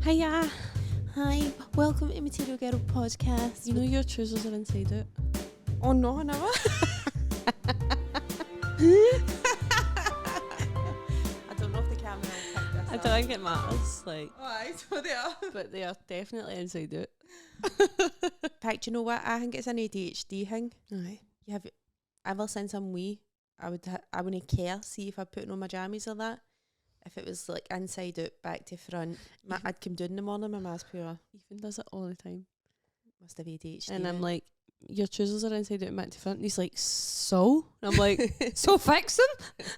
Hiya. Hi, welcome to Material Girl Podcast. You know your trousers are inside out. Oh no, never. I don't know if the camera will pick this I up. don't think it matters, like, Aye, so they are. but they are definitely inside out. In fact, you know what? I think it's an ADHD thing. Aye. You have ever since I'm wee, I wouldn't care. See if I put on my jammies or that. If it was like inside out, back to front, I'd come down in the morning. My ma's pure. Ethan does it all the time. Must have ADHD. And I'm like, your trousers are inside out and back to front. And he's like, so? And I'm like, so fix them?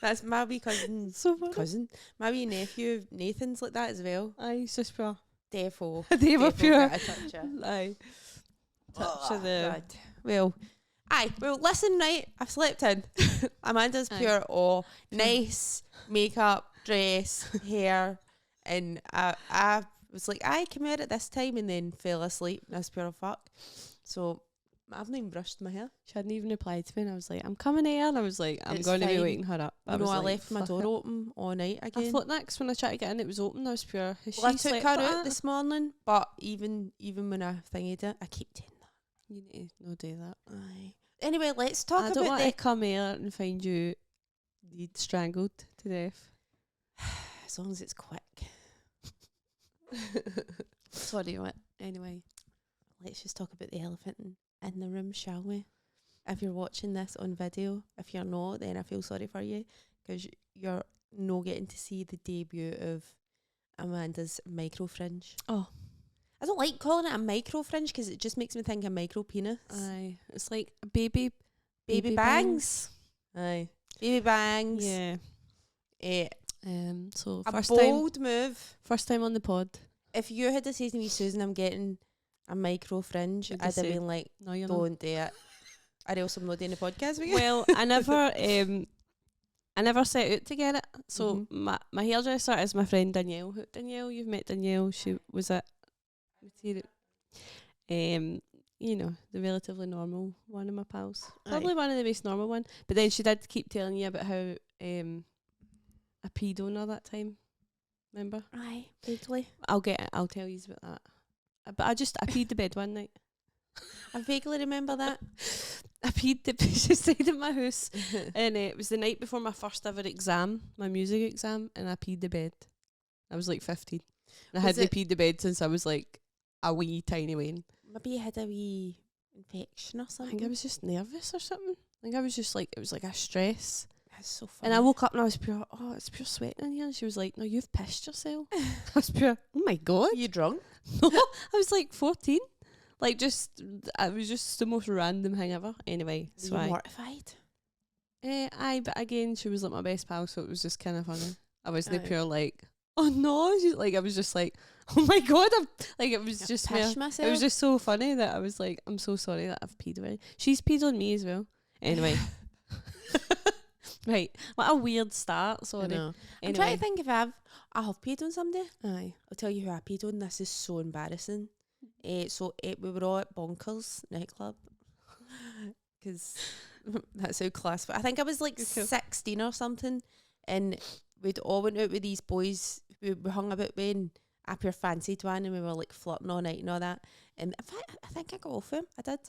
That's my wee cousin. So funny. My wee nephew Nathan's like that as well. Aye, he's just pure. Defo. They were pure. Get a touch of. Aye. Touch of the... God. Well, listen, right, I've slept in. Amanda's pure nice makeup, dress, hair, and I was like, I come out at this time and then fell asleep. That's pure fuck. So I haven't even brushed my hair. She hadn't even replied to me and I was like, I'm coming here. And I was like, I'm It's going to be fine. waking her up. I was like, left my fuck door it. open all night again. I thought next when I tried to get in, it was open. I was pure. Has Well, I she took her slept like out that? this morning, but even when I thingied it, I keep doing that. You need to not do that. Aye. Anyway, let's talk I about don't want to the... come here and find you strangled to death. As long as it's quick. Sorry, what? Anyway. Let's just talk about the elephant in the room, shall we? If you're watching this on video, if you're not, then I feel sorry for you because you're not getting to see the debut of Amanda's micro fringe. Oh. I don't like calling it a micro fringe because it just makes me think of micro penis. Aye. It's like baby bangs. Aye. Baby bangs. Yeah. So A first bold move. time on the pod. If you had to say to me, Susan, I'm getting a micro fringe, Would you I'd have say, been like, No, you're not. don't do it. Or else I'm not doing a podcast with you. Well, I never set out to get it. So my hairdresser is my friend Danielle. Danielle, you've met Danielle. She was at Material. You know, the relatively normal one of my pals. Probably one of the most normal one. But then she did keep telling you about how I peed on her that time. Remember? Aye, vaguely. I'll tell you about that. But I peed the bed one night. I vaguely remember that. I peed the bed. She stayed in my house. And it was the night before my first ever exam, my music exam, and I peed the bed. I was like 15. And I hadn't peed the bed since I was like a wee tiny wean. Maybe you had a wee infection or I something. think I was just nervous or something. I think I was just like, it was like a stress. That's so funny. And I woke up and I was pure, oh, it's pure sweating in here. And she was like, no, you've pissed yourself. I was pure, oh my God. You drunk? No, I was like 14. Like it was just the most random thing ever. Anyway, so Were you mortified? aye, but again, she was like my best pal, so it was just kind of funny. I wasn't Aye. pure like, oh no, like I was just like, oh my God, it was just Pish me. myself. It was just so funny that I was like, I'm so sorry that I've peed already. She's peed on me as well. Anyway. Right, what a weird start, sorry. I'm Anyway. trying to think if I have peed on somebody. Aye. I'll tell you who I peed on. This is so embarrassing. We were all at Bonkers nightclub because that's how class. I think I was like 16 or something, and we'd all went out with these boys who we hung about with, and I pure fancied one, and we were like flirting all night and all that. And in fact, I think I got off him.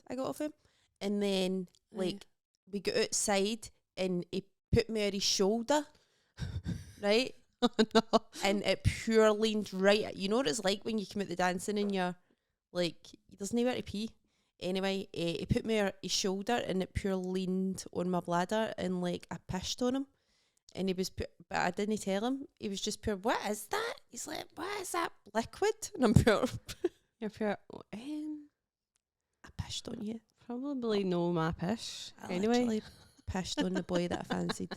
I got off him, and then like we got outside, and he put me on his shoulder, right? Oh no. And it pure leaned right at, you know what it's like when you come out the dancing and you're like, he doesn't know where to pee. Anyway, he put me on his shoulder and it pure leaned on my bladder and like I pissed on him. And he was, but I didn't tell him. He was just pure, what is that? He's like, what is that liquid? And I'm pure, You're pure, I pissed on you. probably no my pish. I Anyway. literally pissed on the boy that I fancied.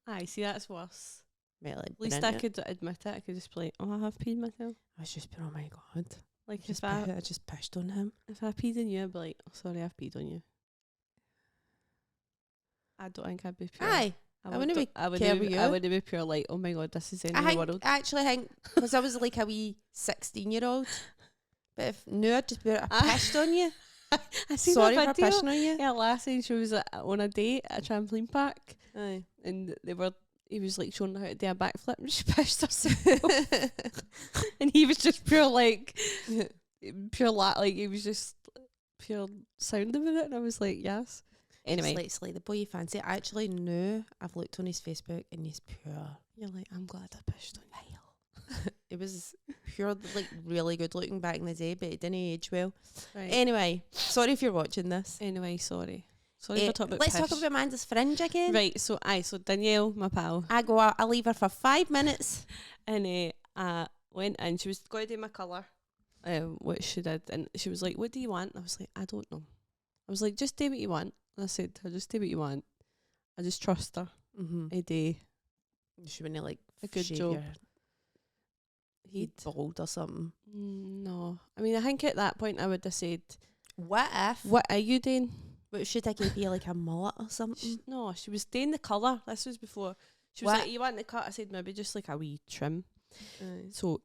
Aye, see, that's worse. Really, At least I could admit it. I could just be like, oh, I have peed myself. I was just pure, oh my God. Like I just pissed on him. if I peed on you, I'd be like, oh, sorry, I've peed on you. I don't think I'd be pure. Aye. I wouldn't be I care with you. wouldn't be pure like, oh my God, this is the end of the world. I actually think, because I was like a wee 16-year-old, but if no, I'd just be I pissed on you. I seen Sorry a for video. pissing on you. Yeah, lassie, she was on a date at a trampoline park, Aye. and they were he was like showing her how to do a backflip and she pissed herself. And he was just pure like he was just pure sound about it, and I was like, yes. Anyway, Slightly the boy you fancy. I actually knew. I've looked on his Facebook and he's pure. you're like, I'm glad I pushed on you. It was pure, like really good looking back in the day, but it didn't age well. Right. Anyway, sorry if you're watching this. Anyway, sorry for talking about let's pish. talk about Amanda's fringe again. Right, so Danielle, my pal, I go out, I leave her for 5 minutes. and I went in. She was going to do my colour, which she did, and she was like, "What do you want?" And I was like, "I don't know." I was like, "Just do what you want." And I said, "I just do what you want." I just trust her. A day, She wouldn't like a good shave job. your head bald or something. No, I mean, I think at that point I would have said, What if? "What are you doing?" What should I give you, like a mullet or something? No, she was doing the colour. This was before. She was like, "You want the cut?" I said, "Maybe just like a wee trim." So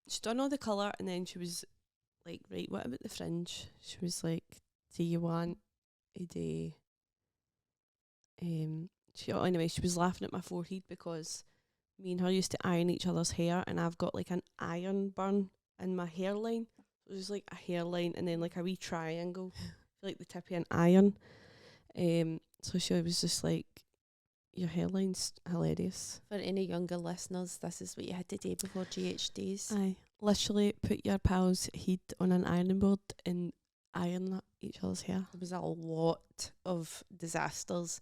she done all the colour, and then she was like, "Right, what about the fringe?" She was like, "Do you want a day?" Anyway, she was laughing at my forehead because me and her used to iron each other's hair, and I've got like an iron burn in my hairline. So there's like a hairline and then like a wee triangle, like the tip of an iron. So she was just like, "Your hairline's hilarious." For any younger listeners, this is what you had to do before GHDs. Aye, literally put your pal's head on an ironing board and iron each other's hair. There was a lot of disasters.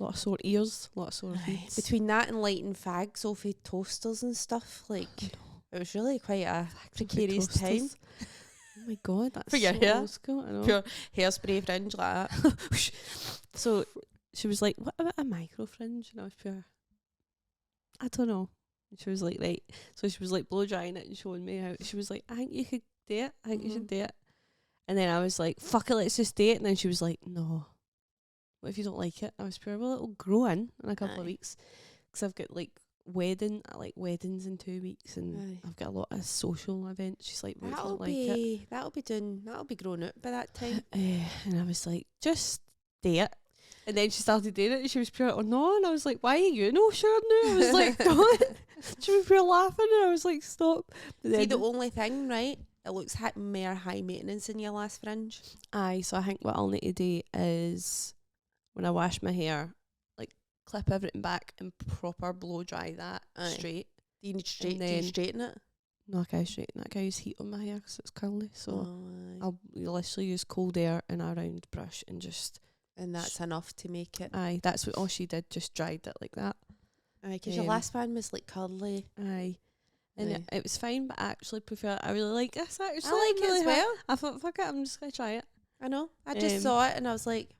Lot of sore ears, lot of sore heads. Between that and lighting fags off of toasters and stuff, like it was really quite a precarious time. Oh my god, that's For your so hair? old school. I know. Pure hairspray fringe like that. So she was like, "What about a micro fringe?" And I was pure, "I don't know." And she was like, "Right." So she was like blow drying it and showing me how. She was like, "I think you could do it. I think you should do it." And then I was like, "Fuck it, let's just do it." And then she was like, "No. What if you don't like it?" I was pure, "Well, it'll grow in a couple of weeks." Because I've got like weddings in 2 weeks, and I've got a lot of social events. She's like, "What if you don't like it?" That'll be grown up by that time. And I was like, "Just do it." And then she started doing it, and she was pure, "Oh no!" And I was like, "Why are you no sure now?" I was like, "Don't." She was pure laughing, and I was like, "Stop." But See, the only thing, right? It looks more high maintenance in your last fringe. Aye, so I think what I'll need to do is when I wash my hair, like clip everything back and proper blow dry that straight. Do you need do you straighten it? No, I can't straighten it. I can't use heat on my hair because it's curly. So I'll literally use cold air and a round brush and just... And that's enough to make it. Aye, that's what all she did, just dried it like that. Aye, because your last one was like curly. Aye. And it was fine, but I actually I really like this actually. I like it as well. I thought, fuck it, I'm just going to try it. I know. I just saw it and I was like,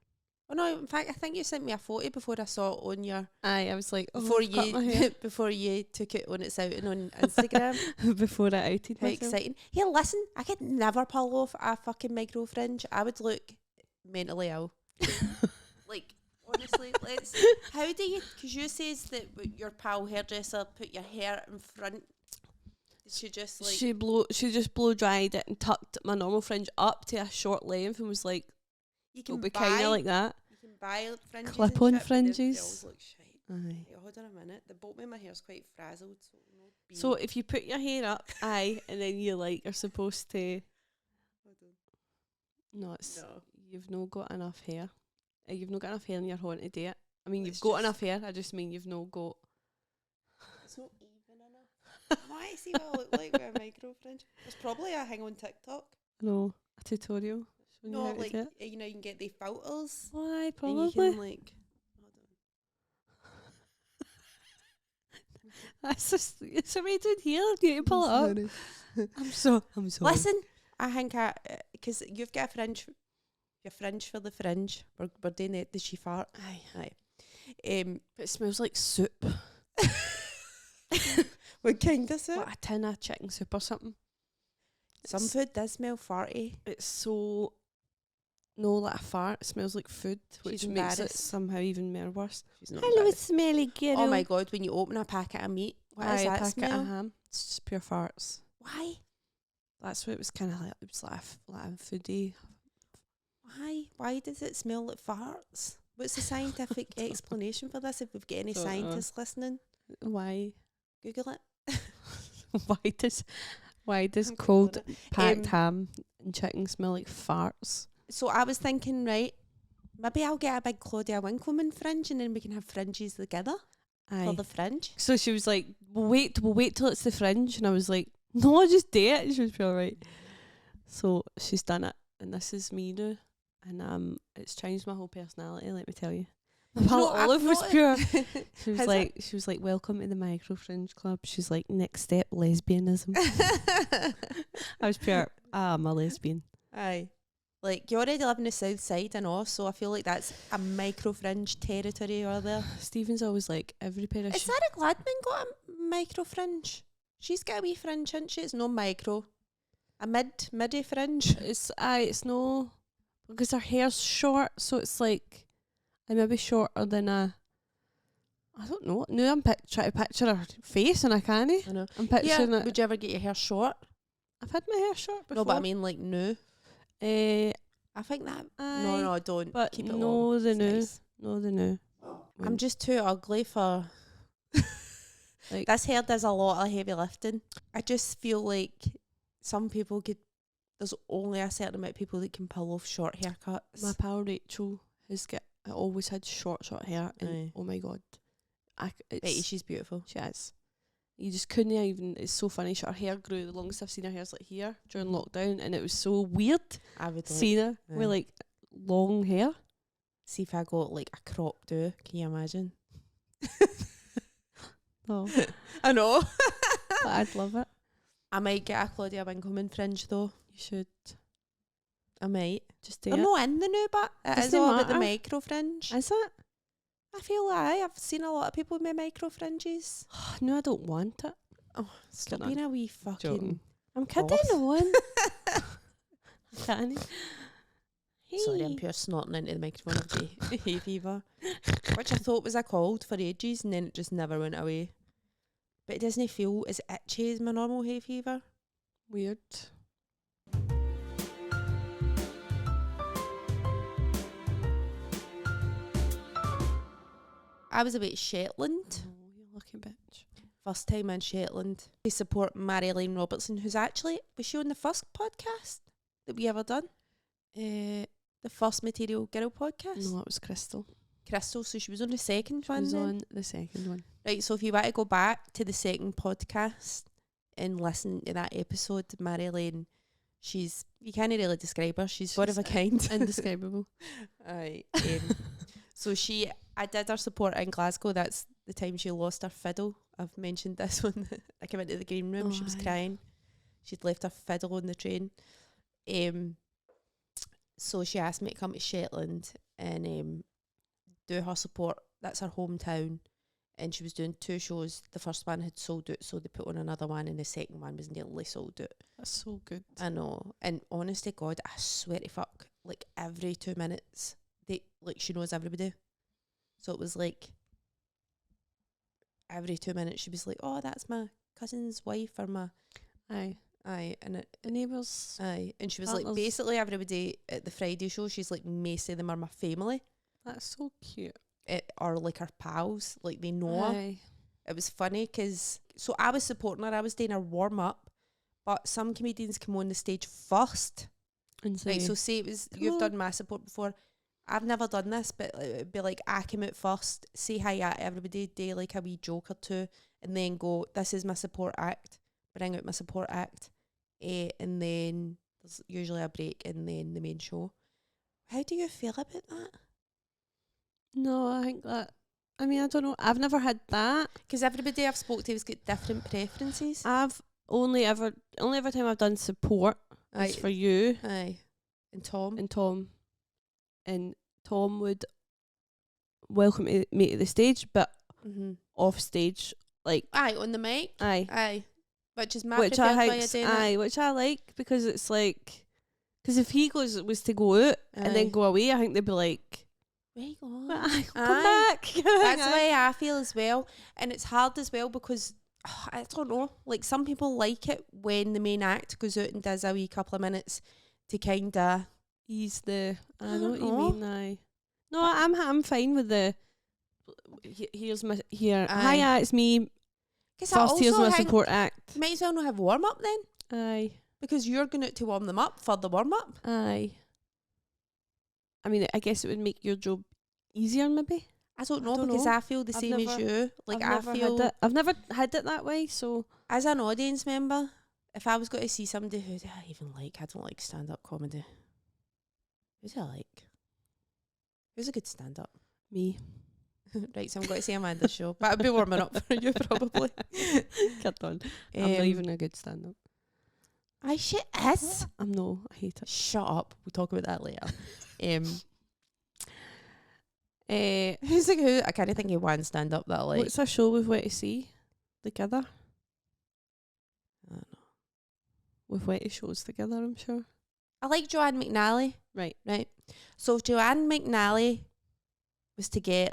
oh no, in fact, I think you sent me a photo before I saw it on your... Aye, I was like, before you took it on its outing on Instagram. Before I outed myself. How exciting. Here, listen, I could never pull off a fucking micro fringe. I would look mentally ill. Like, honestly, how do you... Because you says that your pal hairdresser put your hair in front... She just like... She just blow dried it and tucked my normal fringe up to a short length and was like, you can be kind of like that. You can buy fringes. Clip-on fringes. They always look shite. Aye. Wait, hold on a minute. The bottom of my hair's quite frazzled. So if you put your hair up, and then you like are supposed to... Hold on. No, you've not got enough hair. You've not got enough hair in your horn to do it. I mean, you've got enough hair. I just mean you've not got... It's not even enough. I see what I look like with a micro fringe. There's probably a thing on TikTok. No, a tutorial. No, like, you know, you can get the filters. Why, probably. And you can, like... That's just... It's already in here. You need to pull it up. I'm sorry. Listen, I think because you've got a fringe... Your fringe for the fringe. We're doing it. Did she fart? Aye. But it smells like soup. What kind of soup? Like a tin of chicken soup or something. Some food does smell farty. It's so... No, like a fart. It smells like food, which makes it somehow even more worse. She's not Hello, smelly girl. Oh my god, when you open a packet of meat, what is that smell? Packet of ham. It's just pure farts. Why? That's what it was kind of like. It was like a foodie. Why? Why does it smell like farts? What's the scientific explanation for this? If we've got any Don't know. scientists listening, Why? Google it. Why does I'm cold Googling it. packed ham and chicken smell like farts? So I was thinking, right, maybe I'll get a big Claudia Winkleman fringe and then we can have fringes together for the fringe. So she was like, we'll wait till it's the fringe. And I was like, no, just do it. And she was pure right. So she's done it. And this is me now. And it's changed my whole personality, let me tell you. While Olive was pure. She was like, welcome to the micro fringe club. She's like, next step, lesbianism. I was pure, I'm a lesbian. Aye. Like, you already live in the south side and all, so I feel like that's a micro fringe territory or there. Stephen's always like, every pair of Has Sarah Gladman got a micro fringe? She's got a wee fringe, hasn't she? It's no micro. A midi fringe. It's no, because her hair's short, so it's like, I'm maybe shorter than I don't know. Now I'm trying to picture her face and I can't. I know. I'm picturing it. Would you ever get your hair short? I've had my hair short before. No, but I mean like new. I think that. No, don't. But keep it no, long. the It's new. nice. No, the new. I'm just too ugly for. Like, this hair does a lot of heavy lifting. I just feel like some people could. There's only a certain amount of people that can pull off short haircuts. my pal Rachel I always had short hair, and Aye. oh my god, Betty, she's beautiful. she is. You just couldn't even. It's so funny. Her hair grew. The longest I've seen her hair is like here during lockdown, and it was so weird I would seeing her with like long hair. see if I got like a crop do. Can you imagine? Oh, I know. but I'd love it. I might get a Claudia Winkleman fringe though. You should I might. just do I'm it. not in the new, but it is Doesn't all about the matter. micro fringe. Is it? I feel like I've seen a lot of people with my micro fringes. No, I don't want it. Oh, stop Kidding. being a wee fucking. Joking. I'm kidding boss. on. Can't. Sorry, I'm pure snorting into the microphone of the hay fever, which I thought was a cold for ages, and then it just never went away. But it doesn't feel as itchy as my normal hay fever. Weird. I was away at Shetland. Oh, you lucky bitch. First time in Shetland. We support Mary-Elaine Robertson, who's actually, was she on the first podcast that we ever done? The first Material Girl podcast? No, it was Crystal. Crystal, so she was on the second She one was then. on the second one. Right, so if you want to go back to the second podcast and listen to that episode, Mary-Elaine, you can't really describe her, she's one of a kind. Indescribable. Aye. So I did her support in Glasgow. That's the time she lost her fiddle. I've mentioned this one. I came into the green room. She was aye. crying. She'd left her fiddle on the train. So she asked me to come to Shetland and do her support. That's her hometown. And she was doing 2 shows. The first one had sold out, so they put on another one, and the second one was nearly sold out. That's so good. I know. And honest to God, I swear to fuck, like every 2 minutes, she knows everybody. So it was like every 2 minutes she was like, oh, that's my cousin's wife or my Aye. and it The neighbours. aye. And she was Partners. like, basically everybody at the Friday show, she's like, most of them are my family. That's so cute. Or like her pals, like they know her. Aye. It was funny because, so I was supporting her, I was doing her warm up, but some comedians come on the stage first. And say, Right, so say it was, you've done my support before. I've never done this, but it would be like, I come out first, say hi to everybody, do like a wee joke or two, and then go, this is my support act, bring out my support act, and then there's usually a break, and then the main show. How do you feel about that? no, I think that, I mean, I don't know. I've never had that. Because everybody I've spoke to has got different preferences. I've only ever time I've done support is for you Aye. And Tom. and Tom. And Tom would welcome me to the stage, but off stage, like Aye, on the mic. aye, Aye. Which is my which I preferred way of think, doing it. aye, which I like because it's like, because if he was to go out and then Aye. go away, I think they'd be like, Where you going? come Aye. back. That's the way I feel as well. And it's hard as well because, I don't know, like some people like it when the main act goes out and does a wee couple of minutes to kind of, He's the, I know don't what you know. mean, aye. No, I'm fine with the. Here's my here. Aye. Hiya, it's me. Because First, here's my support act. Might as well not have warm up then, Aye, because you're going out to warm them up for the warm up. aye. I mean, I guess it would make your job easier, maybe. I don't know, don't because know. I feel the same as you. Like I feel I've never had it that way. So as an audience member, if I was going to see somebody who I even like, I don't like stand up comedy. Who do I like? Who's a good stand up? me, Right, so I'm going to see Amanda's show, but I'll be warming up for you probably. cut on. I'm not even a good stand-up. I shit is. I'm no. I hate it. Shut up. We'll talk about that later. Who's like who? I can't think of one stand up that I like. What's a show we've went to see together? I don't know. We've went to shows together, I'm sure. I like Joanne McNally. Right. So if Joanne McNally was to get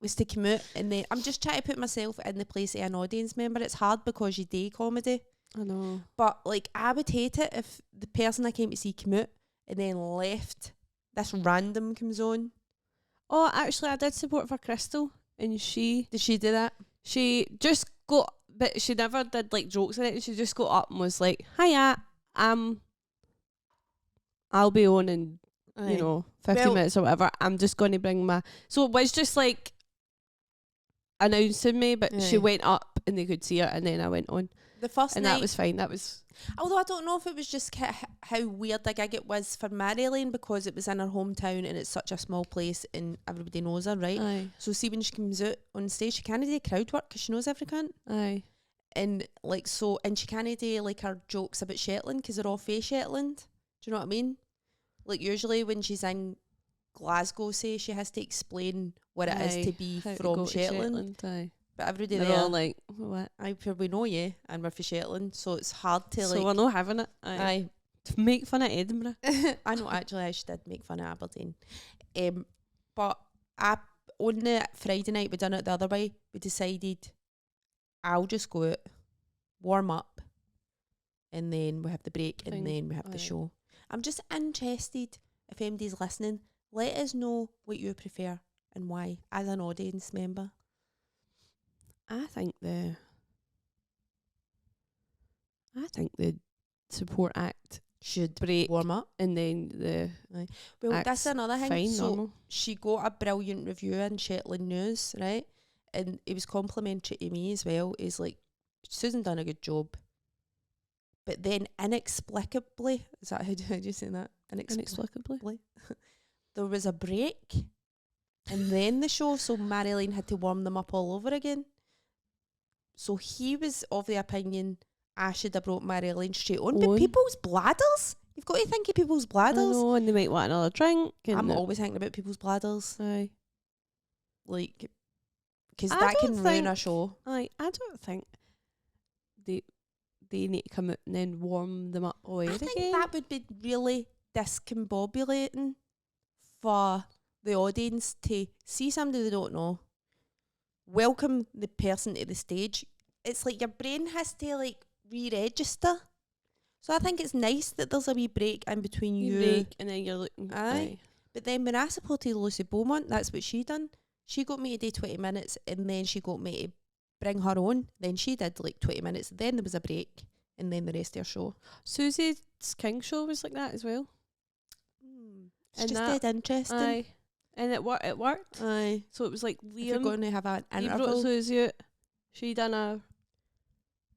was to come out, and then I'm just trying to put myself in the place of an audience member. It's hard because you do comedy. I know. But like I would hate it if the person I came to see came out and then left. This random comes on. Oh, actually, I did support for Crystal, and Did she do that? she just got, but she never did like jokes in it. She just got up and was like, "Hiya, I'll be on in Aye. 15 Well- minutes or whatever. I'm just going to bring my." So it was just like announcing me, but she Aye. went up and they could see her, and then I went on, The first and night, that was fine. That was although I don't know if it was just how weird the gig it was for Marilyn, because it was in her hometown and it's such a small place and everybody knows her, right? aye, So see, when she comes out on stage, she can't do crowd work because she knows every cunt. aye. And like so, and she can't do like her jokes about Shetland because they're all fake Shetland. Do you know what I mean? Like usually when she's in Glasgow, say, she has to explain what it is Aye, to be how to from go to Shetland. Aye. But everybody They're there, all like, what? I probably know you, and we're from Shetland, so it's hard to So like. we're not having it. Aye. Aye. To make fun of Edinburgh. I know, actually, I did make fun of Aberdeen. But on the Friday night, we done it the other way. We decided I'll just go out, warm up, and then we have the break, Thing. and then we have the Aye. show. I'm just interested, if anybody's listening, let us know what you prefer and why, as an audience member. I think the support act Should break warm up. and then the Well, act's that's another thing. fine, So normal. she got a brilliant review in Shetland News, right? And it was complimentary to me as well. It's like, Susan done a good job. But then inexplicably, is that how do you say that? Inexplicably. There was a break. And then the show, so Marilyn had to warm them up all over again. So he was of the opinion I should have brought Marilyn straight on. But On. people's bladders, you've got to think of people's I bladders. know, and they might want another drink. And I'm always thinking about people's bladders. aye. Like, because I that don't can ruin a think- show. Aye, I don't think they need to come out and then warm them up all I over think again. that would be really discombobulating for the audience to see somebody they don't know, welcome the person to the stage. It's like your brain has to like re-register. So I think it's nice that there's a wee break in between You you. break and then you're looking. Aye. But then when I supported Lucy Beaumont, that's what she done. She got me to do 20 minutes and then she got me to bring her on. Then she did like 20 minutes. Then there was a break and then the rest of her show. Susie's King show was like that as well. It's And just that- dead interesting. Aye. And it worked. Aye. So it was like If you're Liam. going to have an He brought interval. Susie out. She done a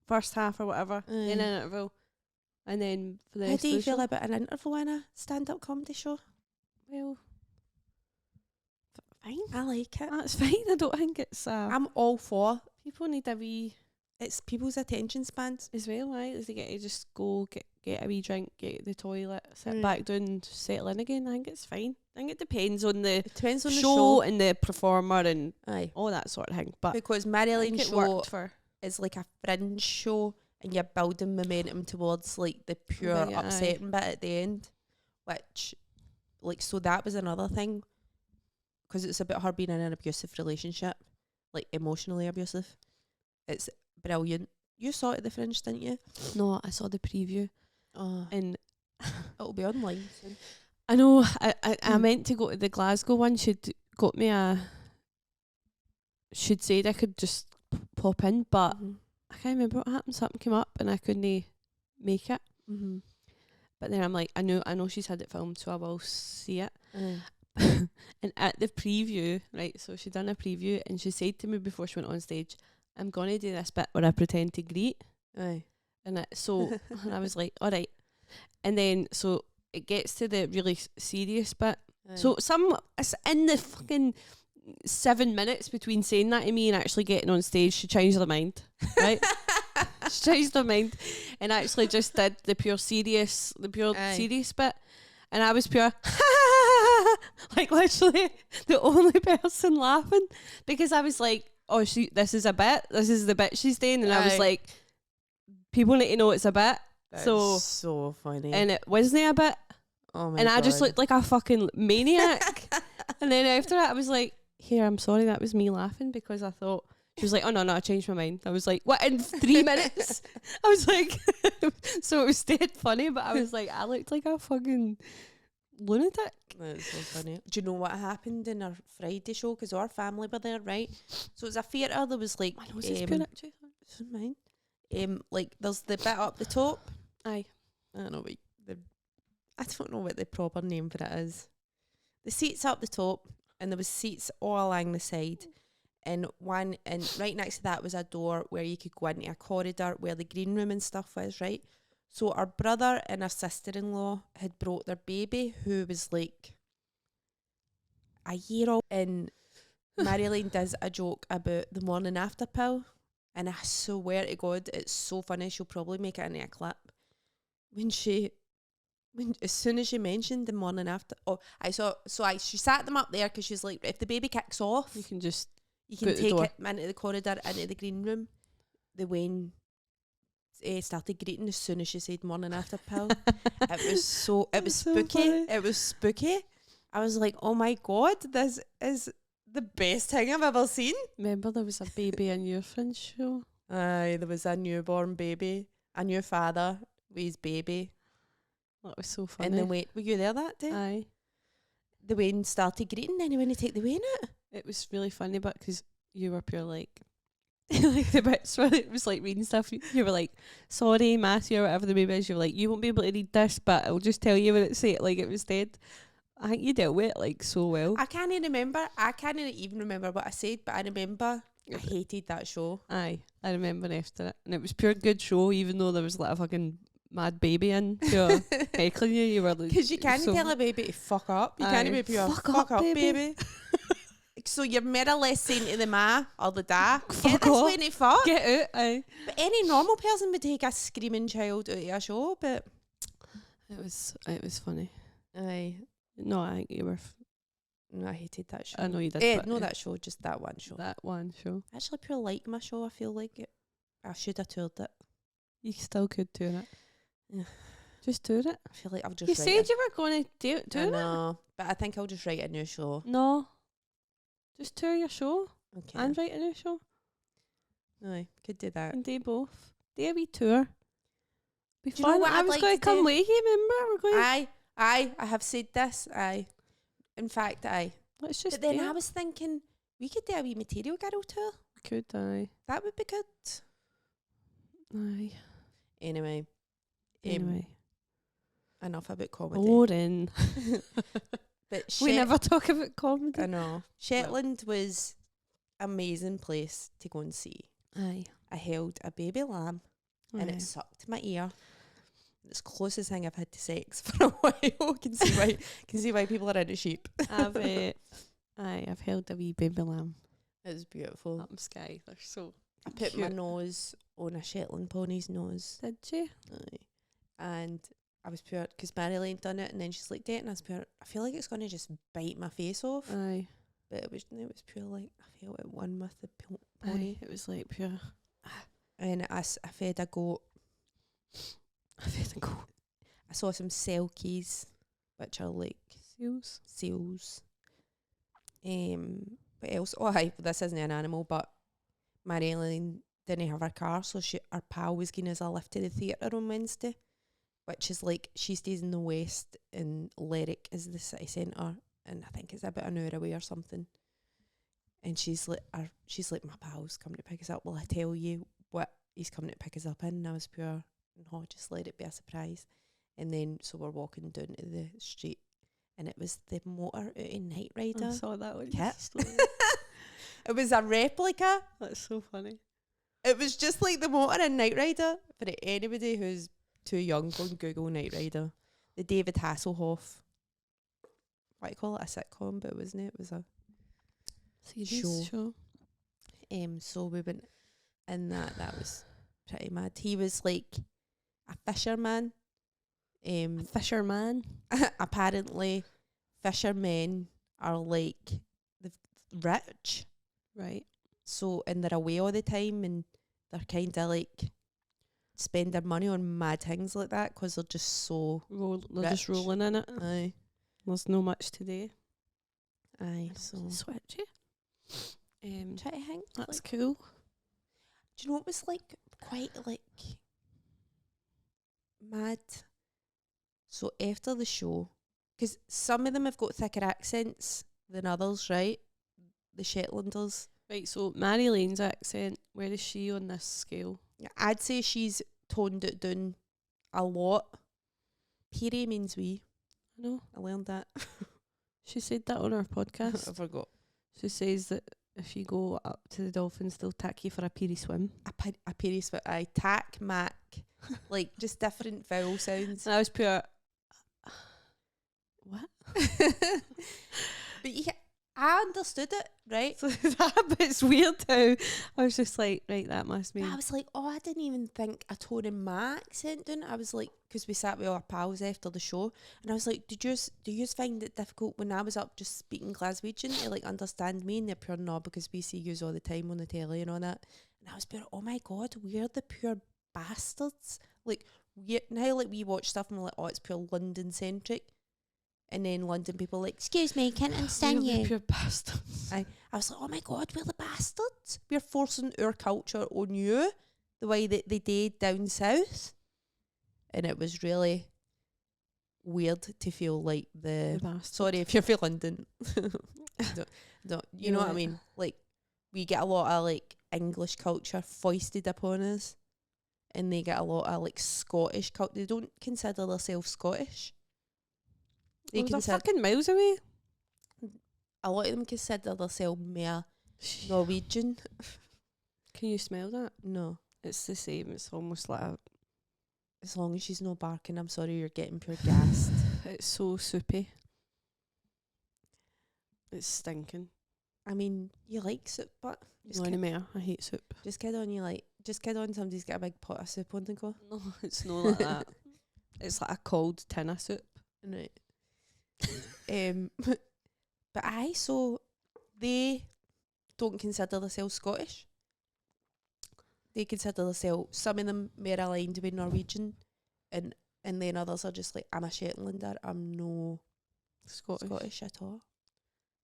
first half or whatever. Then Aye. an interval. And then for the How rest do of you the feel show, about an interval in a stand-up comedy show? well, fine. I like it. That's fine. I don't think it's I'm all for. people need a wee It's people's attention spans. as well, right? They get to just go get a wee drink, get to the toilet, sit Mm. back down, settle in again. I think it's fine. I think it depends on the It depends on the show show. and the performer and Aye. all that sort of thing. But Because I Marilyn's think it show worked for is like a fringe show and you're building momentum towards like the pure Right, aye. upsetting bit at the end. Which, like, so that was another thing. Because it's about her being in an abusive relationship. Like, emotionally abusive. It's brilliant. You saw it at the Fringe, didn't you? no. I saw the preview Oh, and it'll be online soon. I know. I meant to go to the Glasgow one. She'd got me she'd said I could just pop in, but I can't remember what happened. Something came up and I couldn't make it. But then I'm like, I know she's had it filmed, so I will see it. And at the preview, right, so she done a preview and she said to me before she went on stage, I'm going to do this bit where I pretend to greet. Aye. And and I was like, all right. And then, so it gets to the really serious bit. Aye. So it's in the fucking 7 minutes between saying that to me and actually getting on stage, she changed her mind, right? She changed her mind and actually just did the pure serious bit. And I was pure, like literally the only person laughing because I was like, oh, this is a bit. This is the bit she's doing. And I was like, people need to know it's a bit. That's so funny. And it wasn't a bit. Oh my and God. I just looked like a fucking maniac. And then after that, I was like, here, I'm sorry, that was me laughing because I thought, she was like, oh no, I changed my mind. I was like, what, in 3 minutes? I was like, so it was dead funny, but I was like, I looked like a fucking lunatic. That's so funny. Do you know what happened in our Friday show? Because our family were there, right? So it was a theatre. There was like, My nose is pure actually. Mine. Like there's the bit up the top. Aye. I don't know I don't know what the proper name for it is. The seats up the top, and there was seats all along the side, and right next to that was a door where you could go into a corridor where the green room and stuff was, right? So our brother and our sister-in-law had brought their baby, who was like a year old, and Marilyn does a joke about the morning after pill, and I swear to God, it's so funny. She'll probably make it into a clip as soon as she mentioned the morning after. She sat them up there because she's like, if the baby kicks off, you can take it into the corridor, into the green room. The Wayne started greeting as soon as she said morning after pill. It was spooky. Funny. It was spooky. I was like, oh my God, this is the best thing I've ever seen. Remember there was a baby in your fringe show? Aye, there was a newborn baby, a new father with his baby. That was so funny. And then were you there that day? Aye. The Wayne started greeting, then he went to take the Wayne out. It was really funny, but because you were pure like, like the bits where it was like reading stuff, you were like, sorry, Matthew, or whatever the baby is, you were like, you won't be able to read this, but I'll just tell you what it said, like it was dead. I think you dealt with it like so well. I can't even remember what I said, but I remember I hated that show. Aye, I remember after it. And it was pure good show, even though there was like a fucking mad baby in heckling you. You were like, because you can't tell a baby to fuck up. You can't be pure fuck up, baby. So you're more or less saying to the ma or the dad, get this way to fuck. Get out, aye. But any normal person would take a screaming child out of a show, but it was funny. Aye. No, I think you were. No, I hated that show. I know you did. No, that show, just that one show. That one show. I actually pure like my show. I feel like it. I should have toured it. You still could tour it. Yeah. Just tour it. I feel like I'll just. You said you were going to do it. I know, but I think I'll just write a new show. No, just tour your show. Okay. And write a new show. Aye, could do that. And do both. Do a wee tour. Be Do fun. you know what I I'd was like going to to come do? with you. Remember, we're going. I have said this. In fact, Let's just. But then do I it. was thinking we could do a wee Material Girl tour. Could I? That would be good. Aye. Anyway. Enough about comedy. Boring. But We never talk about comedy. I know. Shetland was an amazing place to go and see. Aye. I held a baby lamb and Aye. it sucked my ear. It's the closest thing I've had to sex for a while. Can see why people are into sheep. I've held a wee baby lamb. It was beautiful. Up sky. They're so I put cute. my nose on a Shetland pony's nose. Did you? Aye. And I was pure, because Marilyn done it, and then she's like, "Date," and I was pure, I feel like it's going to just bite my face off. Aye. But it was pure like, I felt it one with the Aye. pony. It was like pure. And I fed a goat. I saw some selkies, which are like seals. What else? Oh, hi. This isn't an animal, but Marilyn didn't have her car, so our pal was giving us a lift to the theatre on Wednesday. which is like she stays in the west and Lerwick is the city centre, and I think it's about an hour away or something. And she's like, my pal's coming to pick us up. Will I tell you what he's coming to pick us up in? And I was pure, no, just let it be a surprise. And then so we're walking down to the street, and it was the motor out in Knight Rider. I saw that one. Kit. It was a replica. That's so funny. It was just like the motor in Knight Rider. For anybody who's too young, go and Google Knight Rider. The David Hasselhoff, what do you call it, a sitcom, but wasn't it? It was a show. So we went in that. That was pretty mad. He was like a fisherman. A fisherman. Apparently, fishermen are like the rich, right? So and they're away all the time, and they're kind of like spend their money on mad things like that because they're just so they're just rolling in it. Aye, there's no much today. Aye, so switchy. Try to think. That's like, cool. Do you know what was like quite like mad? So after the show, because some of them have got thicker accents than others, right? The Shetlanders. Right, so Mary Lane's accent, where is she on this scale? Yeah, I'd say she's toned it down a lot. Peary means we. I know. I learned that. She said that on our podcast. I forgot. She says that if you go up to the dolphins, they'll tack you for a Peary swim. A Peary swim. I tack, mac. Like, just different vowel sounds. And I was pure... What? But yeah, I understood it, right? So but it's weird how I was just like, right, that must mean. I was like, oh, I didn't even think I told him my accent down. I was like, because we sat with our pals after the show, and I was like, do you find it difficult when I was up just speaking Glaswegian to like understand me? And they're pure no, because we see yous all the time on the telly and all that. And I was pure, oh my god, we're the pure bastards. Like now, like we watch stuff and we're like, oh, it's pure London centric. And then London people are like, excuse me, can't understand you. Pure bastards. I was like, oh my god, we're the bastards. We're forcing our culture on you the way that they did down south. And it was really weird to feel like the sorry if you're from London. don't you know what I mean? Like, we get a lot of like English culture foisted upon us, and they get a lot of like Scottish culture. They don't consider themselves Scottish. They are fucking miles away. A lot of them consider themselves more Norwegian. Can you smell that? No. It's the same. It's almost like a... As long as she's not barking, I'm sorry, you're getting pure gassed. It's so soupy. It's stinking. I mean, you like soup, but... Just I hate soup. Just kid on somebody's got a big pot of soup on the go. No, it's not like that. It's like a cold tin of soup. Right. But so they don't consider themselves Scottish. They consider themselves, some of them more aligned with Norwegian, and then others are just like, I'm a Shetlander, I'm no Scottish at all.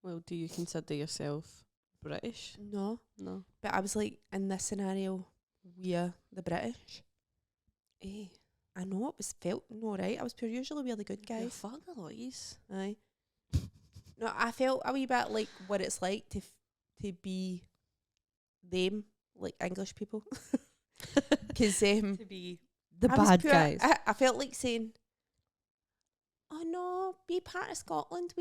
Well, do you consider yourself British? No. But I was like, in this scenario, we're the British. I know it was felt no right. I was pure usually we're the good guys. Fuck the lassies. Aye. No, I felt a wee bit like what it's like to be them, like English people. Because to be the bad guys. I felt like saying, oh no, be part of Scotland.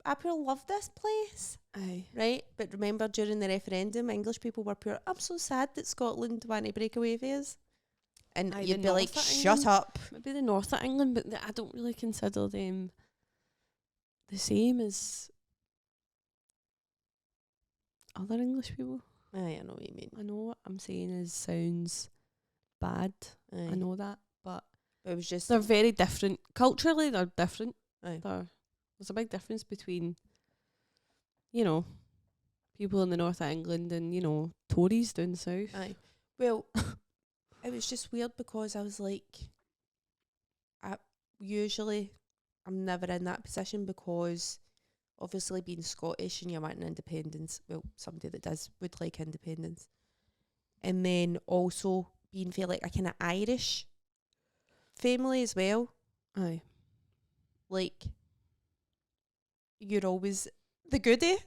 I pure love this place. Aye. Right? But remember during the referendum, English people were pure, I'm so sad that Scotland want to break away with us. And you'd be like, shut up. Maybe the north of England, but I don't really consider them the same as other English people. Aye, I know what you mean. I know what I'm saying sounds bad. Aye. I know that, but it was just... They're very different. Culturally, they're different. Aye. There's a big difference between, people in the north of England and, Tories down south. Aye. Well... It was just weird because I was like, I'm never in that position because obviously being Scottish and you're wanting independence, well, somebody that would like independence. And then also being feel like a kind of Irish. family as well. Aye. Like, you're always the goodie.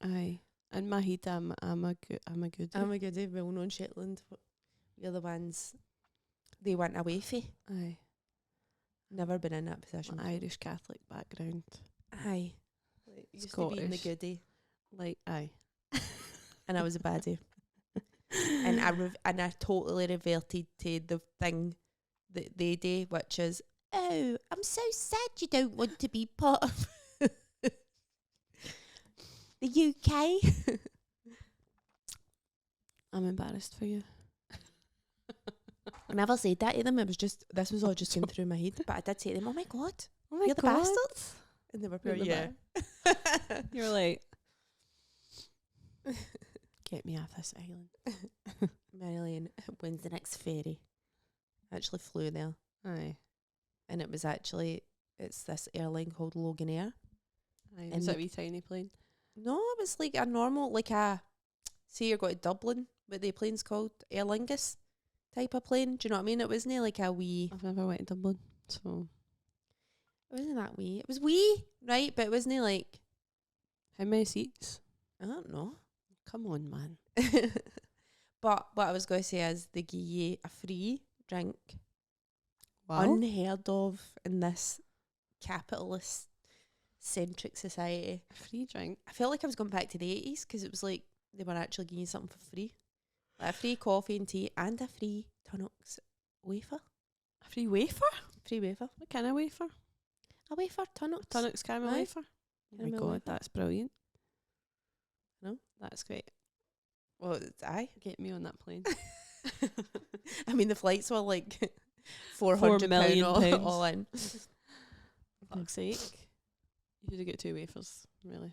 Aye. In my head, I'm a goodie. I'm a goodie. Well known Shetland. We're the ones they went away for. Aye. Never been in that position. My Irish Catholic background. Aye. Like, used to be in the Scottish. goodie. Like, aye. And I was a baddie. And I totally reverted to the thing that they do, which is, oh, I'm so sad you don't want to be part of the UK. I'm embarrassed for you. I never said that to them. It was just, this was all just going through my head. But I did say to them, oh my God, Oh my you're the God. bastards. And they were You're pure, the yeah. You're like, get me off this island. Marilyn, when's the next ferry? I actually flew there. Aye. And it was actually, it's this airline called Logan Air. Aye. And Was that a the- wee tiny plane? No, it was like a normal, like say you're going to Dublin, what the plane's called, Aer Lingus type of plane. Do you know what I mean? It wasn't like a wee, I've never went to Dublin, so. it wasn't that wee. It was wee, right? But it wasn't like, How many seats? I don't know. Come on, man. But what I was going to say is they give you a free drink. Wow. Unheard of in this capitalist centric society. A free drink. I felt like I was going back to the 80s because it was like they were actually giving you something for free. Like a free coffee and tea and a free Tunnocks wafer. A free wafer? Free wafer. What kind of wafer? A wafer, Tunnocks. Tunnocks caramel Aye. wafer. Oh my Caramel God, wafer. that's brilliant. No? That's great. Well, it's aye. Get me on that plane. I mean, the flights were like £4 £400 million all in. Fuck's sake. You should have got 2 wafers, really.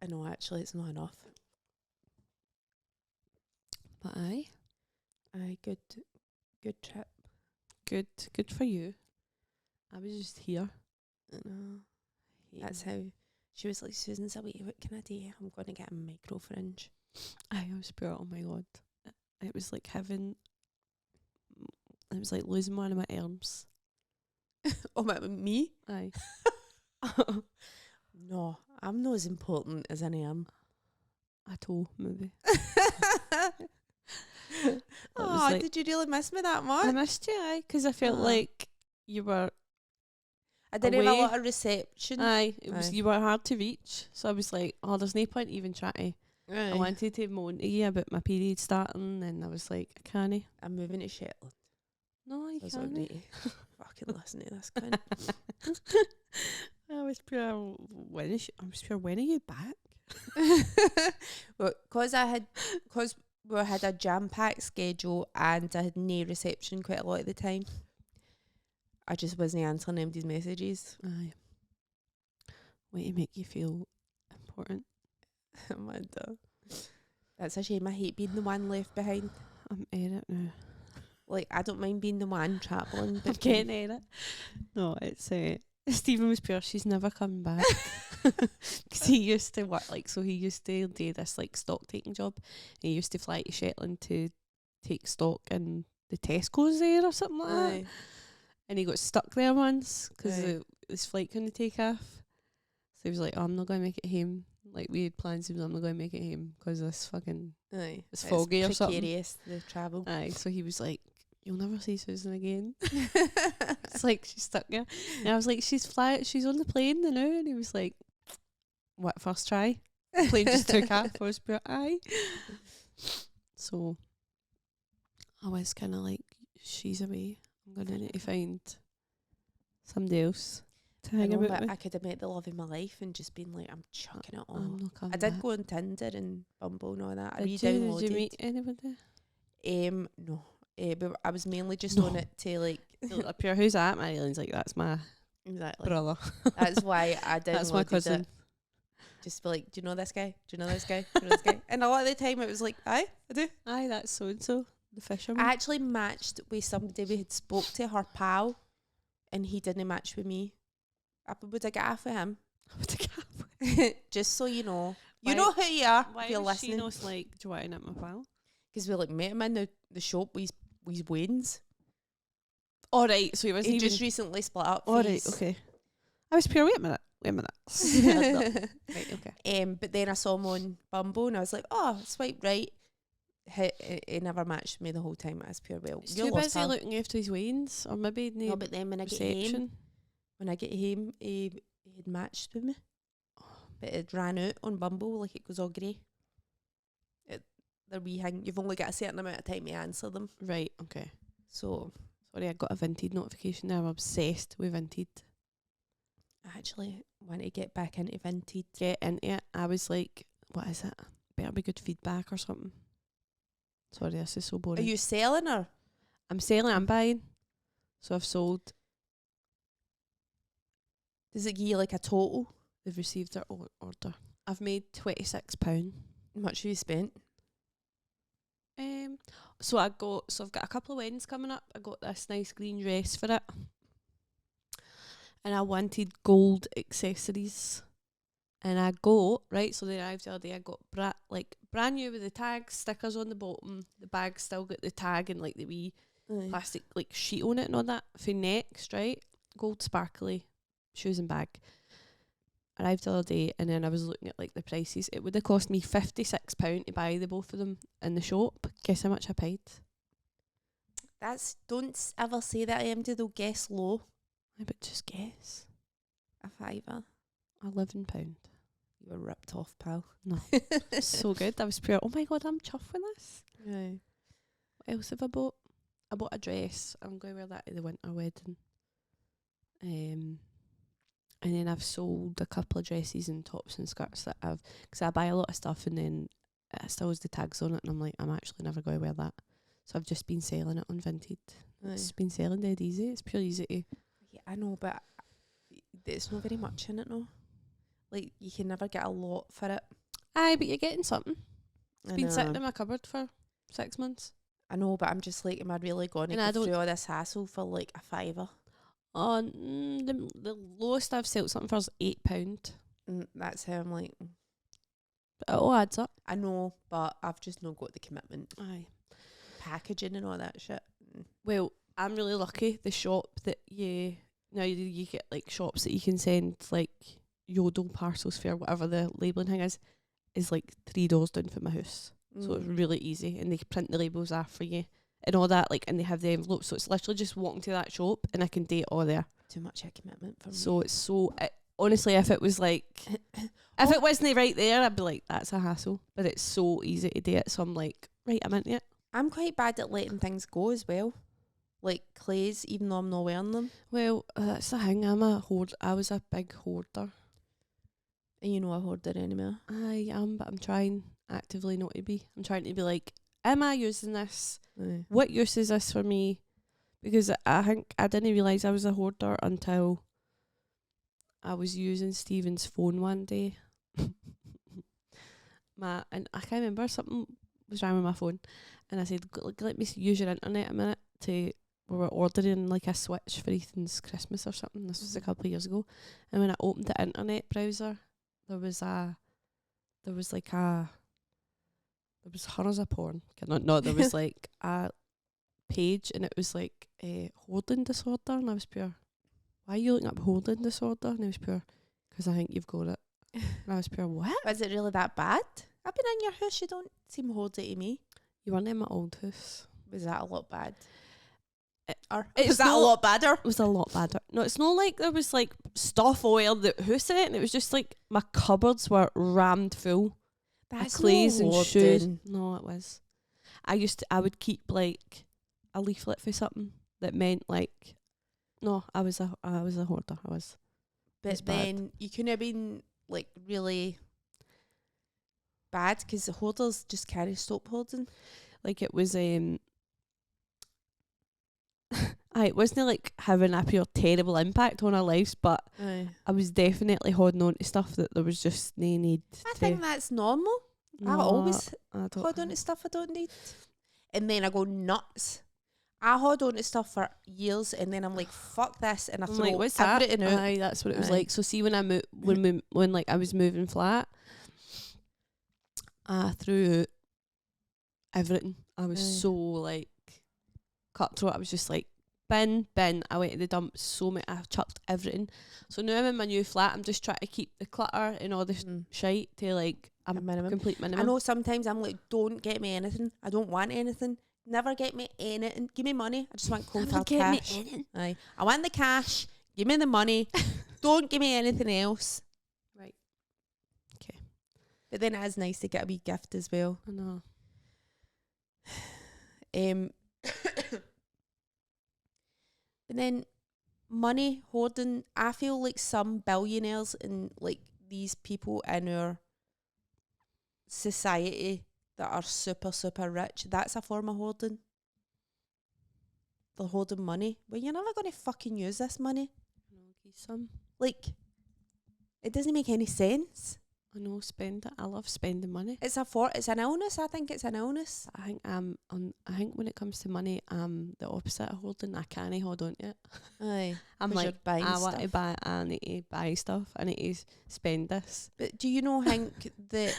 I know, actually, it's not enough. But aye, Aye, good trip. good for you. I was just here. I know. That's how she was like, Susan, so what can I do? I'm going to get a micro fringe. I was pure, oh my God. It was like having, it was like losing one of my arms. Oh, me? Aye. No, I'm not as important as I am. At all, maybe. Oh, like- did you really miss me that much? I missed you, aye, because I felt Ah. like you were, I didn't have away. a lot of reception. aye, it was Aye. you were hard to reach. So I was like, oh, there's no point even trying. Aye. I wanted to moan to you about my period starting, and I was like, I can't. I'm moving to Shetland. No, you So I don't can't. need to fucking listen to this cunt. I was pure. I was pure. When are you back? Well, because we had a jam-packed schedule and I had no reception quite a lot of the time, I just wasn't answering anybody's messages. Aye. Way to make you feel important. Amanda. That's a shame. I hate being the one left behind. I'm in it now. Like, I don't mind being the one travelling, I'm but getting in it. No, it's Stephen was pure. She's never coming back. Because he used to work he used to do this like stock taking job. And he used to fly to Shetland to take stock in the Tesco's there or something like that. Aye. And he got stuck there once because Aye. his flight couldn't take off. So he was like, oh, I'm not going to make it home. Like, we had plans, he was I'm not going to make it home because this fucking, Aye. it's foggy or something. Precarious, the travel. Aye, so he was like, you'll never see Susan again. It's like, she's stuck there. And I was like, she's on the plane now. And he was like, what, first try? The plane just took off. I was pure, aye. So I was kind of like, she's away. I'm going to need to find somebody else to I hang know, about but with. I could have met the love of my life and just been like, I'm chucking it all. I'm not coming I did back. go on Tinder and Bumble and all that. I Did re-downloaded. you meet anybody? No. But I was mainly just No. on it to like Up here, who's that? Marilyn's like, that's my exactly. brother. That's why I downloaded That's my cousin. it. Just be like, do you know this guy? Do you know this guy? Do you know this guy? And a lot of the time it was like, aye, I do. Aye, that's so and so, the fisherman. I actually matched with somebody we had spoke to, her pal, and he didn't match with me. I would have got off with him. Just so you know. You Why- know who you are Why if you're was she listening. not like, do you want to my pal? Because we like met him in the shop with his wains. All right, so he wasn't He even... just recently split up. All right, okay. I was pure. Wait a minute. Right, okay. But then I saw him on Bumble and I was like, oh, swipe right. He never matched me the whole time as pure. Well, He's too busy looking after his wains, or maybe no. But then when I get home, he had matched with me, but it ran out on Bumble, like it goes all grey. They're wee hang. You've only got a certain amount of time to answer them. Right. Okay. So sorry, I got a Vinted notification there. I'm obsessed with Vinted. I actually want to get back into Vinted. Get into it. I was like, what is it? Better be good feedback or something. Sorry, this is so boring. Are you selling or? I'm selling, I'm buying. So I've sold. Does it give you like a total? They've received their order. I've made £26. How much have you spent? So I've got a couple of weddings coming up. I got this nice green dress for it. And I wanted gold accessories. And I got, right, so they arrived the other day, I got brand new with the tags, stickers on the bottom. The bag still got the tag and like the wee plastic like sheet on it and all that. For next, right, gold sparkly shoes and bag. Arrived the other day and then I was looking at like the prices. It would have cost me £56 to buy the both of them in the shop. Guess how much I paid? Don't ever say that, Emma, they'll guess low. But just guess. A fiver. £11. You were ripped off, pal. No. So good. I was pure, oh my god, I'm chuffed with this. Yeah. What else have I bought? I bought a dress. I'm going to wear that to the winter wedding. And then I've sold a couple of dresses and tops and skirts that because I buy a lot of stuff and then it still has the tags on it and I'm like, I'm actually never going to wear that. So I've just been selling it on Vinted. It's been selling dead easy. It's pure easy to... Yeah, I know, but there's not very much in it, no. Like, you can never get a lot for it. Aye, but you're getting something. It's been sitting in my cupboard for 6 months. I know, but I'm just like, am I really going to go through all this hassle for like a fiver? Oh, the lowest I've sold something for is £8. That's how I'm like... But it all adds up. I know, but I've just not got the commitment. Aye. Packaging and all that shit. Well, I'm really lucky. The shop that you get like shops that you can send like Yodel parcels for, whatever the labelling thing is like 3 doors down from my house. So it's really easy, and they print the labels off for you and all that, like, and they have the envelopes, so it's literally just walking to that shop and I can do it all there. Too much a commitment for me. So it's so honestly, if it was like if it wasn't right there, I'd be like, that's a hassle. But it's so easy to do it, so I'm like, right, I'm into it. I'm quite bad at letting things go as well. Like clays, even though I'm not wearing them. Well, that's the thing. I was a big hoarder. And you know a hoarder anymore. I am, but I'm trying actively not to be. I'm trying to be like, am I using this? What use is this for me? Because I think I didn't realise I was a hoarder until I was using Stephen's phone one day. And I can't remember, something was wrong with my phone. And I said, let me use your internet a minute. We were ordering like a Switch for Ethan's Christmas or something. This was a couple of years ago. And when I opened the internet browser, there was horrors of porn. No, there was like a page and it was like hoarding disorder, and I was pure, why are you looking up hoarding disorder? And I was pure, because I think you've got it. And I was pure, what? Was it really that bad? I've been in your house, you don't seem hoardy to me. You weren't in my old house. Was that a lot bad? Was that a lot badder? It was a lot badder. No, it's not like there was like stuff all the house in it, and it was just like my cupboards were rammed full. That's clays no and hoarding. shoes. No, it was. I would keep like a leaflet for something that meant like, no, I was a hoarder. I was. But then you couldn't have been like really bad because the hoarders just can't stop hoarding. Like it was it wasn't like having a pure terrible impact on our lives, but I was definitely holding on to stuff that there was just no need. I think that's normal. No, I always hold on to stuff I don't need, and then I go nuts. I hold on to stuff for years, and then I'm like, "Fuck this," and I throw everything out. Aye, that's what it was like. So see, when I when like I was moving flat, I threw out everything. I was so like cutthroat. I was just like, bin. I went to the dump so many. I've chucked everything. So now I'm in my new flat. I'm just trying to keep the clutter and all this shite to like a minimum. complete minimum. I know sometimes I'm like, don't get me anything. I don't want anything. Never get me anything. Give me money. I just want cold hard cash. Aye. I want the cash. Give me the money. Don't give me anything else. Right. Okay. But then it is nice to get a wee gift as well. I know. But then money hoarding, I feel like some billionaires and like these people in our society that are super, super rich, that's a form of hoarding. They're hoarding money. Well, you're never going to fucking use this money. No, give some. Like, it doesn't make any sense. I know, spend it. I love spending money. It's an illness. I think it's an illness. I think when it comes to money, the opposite of holding. I can't hold on to it. Aye. I'm like, I want to buy. I need to buy stuff. I need to spend this. But do you know, Hank, that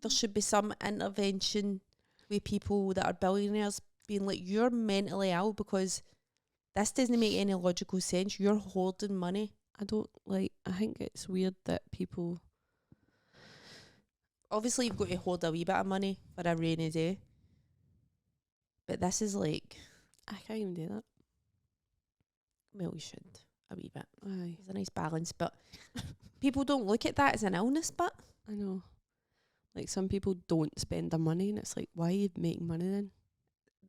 there should be some intervention with people that are billionaires being like, you're mentally ill because this doesn't make any logical sense. You're hoarding money. I think it's weird that people. Obviously, you've got to hold a wee bit of money for a rainy day. But this is like... I can't even do that. Well, you should. A wee bit. Aye. There's a nice balance. But people don't look at that as an illness, but... I know. Like, some people don't spend their money, and it's like, why are you making money then?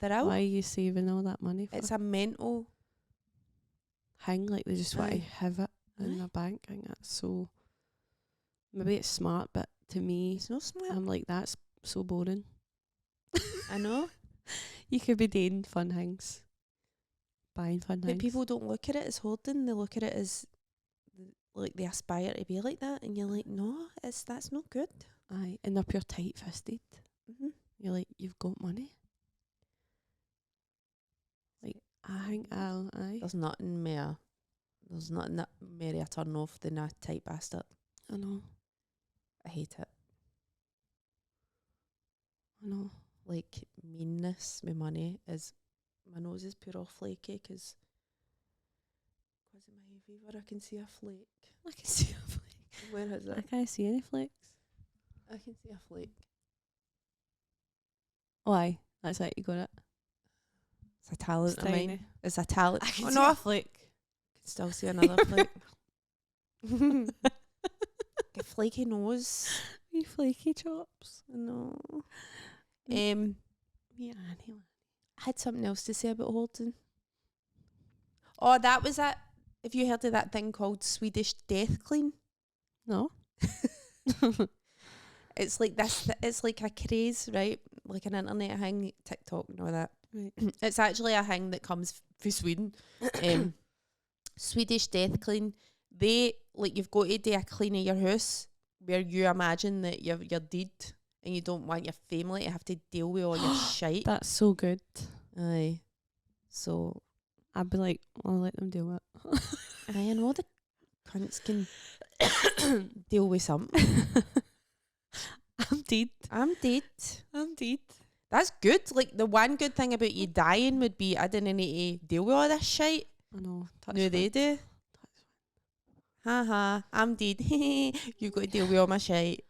They're out. Why are you saving all that money for? It's a mental... thing. Like, they just want to have it in their bank. I think that's so... Maybe it's smart, but to me, it's not smart. I'm like, that's so boring. I know. You could be doing fun things. Buying fun things. But people don't look at it as hoarding. They look at it as like they aspire to be like that. And you're like, no, that's not good. Aye. And they're pure tight-fisted. Mm-hmm. You're like, you've got money. Like, I think aye. There's nothing that Mary a turn off than a tight bastard. I know. I hate it. I know. Like, meanness with money is... My nose is pure off flaky because of my hay fever. I can see a flake. I can see a flake. Where is it? I can't see any flakes. I can see a flake. Oh, aye. That's it. You got it. It's a talent It's of tiny. mine. It's a talent. I can oh, see no. a flake. I can still see another flake. A flaky nose. You flaky chops. No. Yeah, anyway. I had something else to say about hoarding. Oh, that was it. Have you heard of that thing called Swedish death clean? No. It's like this. It's like a craze, right? Like an internet thing, TikTok and all that. Right. It's actually a thing that comes from Sweden. Swedish death clean. They like you've got to do a clean of your house where you imagine that you're dead and you don't want your family to have to deal with all your shite. That's so good. Aye. So I'd be like, I'll let them do it. I know the cunts can deal with something. I'm dead. I'm dead. I'm dead. That's good. Like, the one good thing about you dying would be I didn't need to deal with all this shit. I know. No, they do. Haha, I'm dead. You got to deal with all my shit.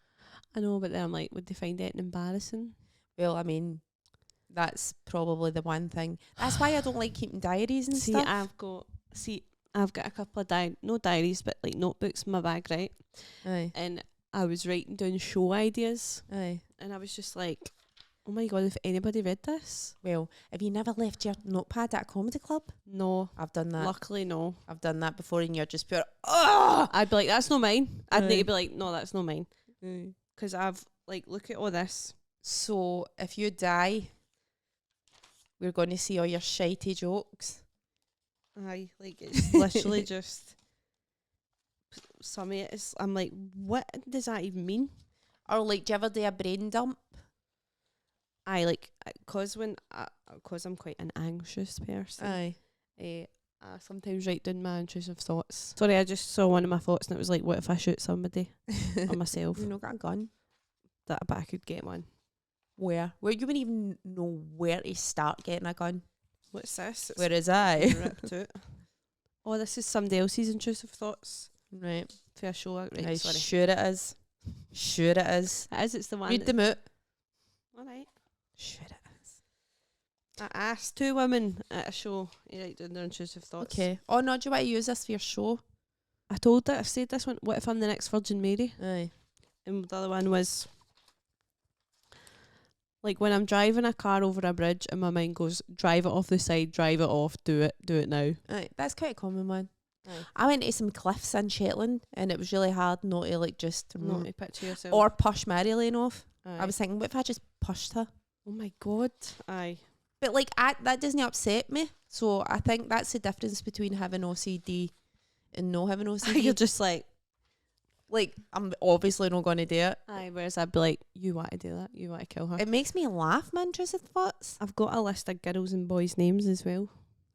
I know, but then I'm like, would they find it embarrassing? Well, I mean, that's probably the one thing. That's why I don't like keeping diaries and stuff. I've got a couple of no diaries, but like notebooks in my bag, right? Aye. And I was writing down show ideas. Aye. And I was just like, oh my God, if anybody read this. Well, have you never left your notepad at a comedy club? No. I've done that. Luckily, no. I've done that before and you're just pure, oh! I'd be like, that's not mine. I'd Aye. need to be like, no, that's not mine. Because I've, like, look at all this. So, if you die, we're going to see all your shitey jokes. Aye, like, it's literally just... Some of it is, I'm like, what does that even mean? Or, like, do you ever do a brain dump? I like, cause I'm quite an anxious person. Aye. I sometimes write down my intrusive thoughts. Sorry, I just saw one of my thoughts and it was like, what if I shoot somebody or myself? You not got a gun? But I could get one. Where? Where you wouldn't even know where to start getting a gun. What's this? It's Whereas I. ripped out. Oh, this is somebody else's intrusive thoughts Right. for a show. Right, Aye, sorry. sure it is. Sure it is. It is, it's the one. Read them out. Alright. Sure it is. I asked 2 women at a show to write down their intrusive thoughts. Okay. Oh no, do you want to use this for your show? I told it, I said this one, what if I'm the next Virgin Mary? Aye. And the other one was, like, when I'm driving a car over a bridge and my mind goes, drive it off the side, drive it off, do it now. Aye. That's quite a common one. Aye. I went to some cliffs in Shetland and it was really hard not to like just Not to picture yourself. or push Mary Lane off. Aye. I was thinking, what if I just pushed her? oh my God. Aye. But like that doesn't upset me. So I think that's the difference between having OCD and no having OCD. You're just like I'm obviously not going to do it. aye, whereas I'd be like, you want to do that? You want to kill her? It makes me laugh, my intrusive thoughts. I've got a list of girls' and boys' names as well.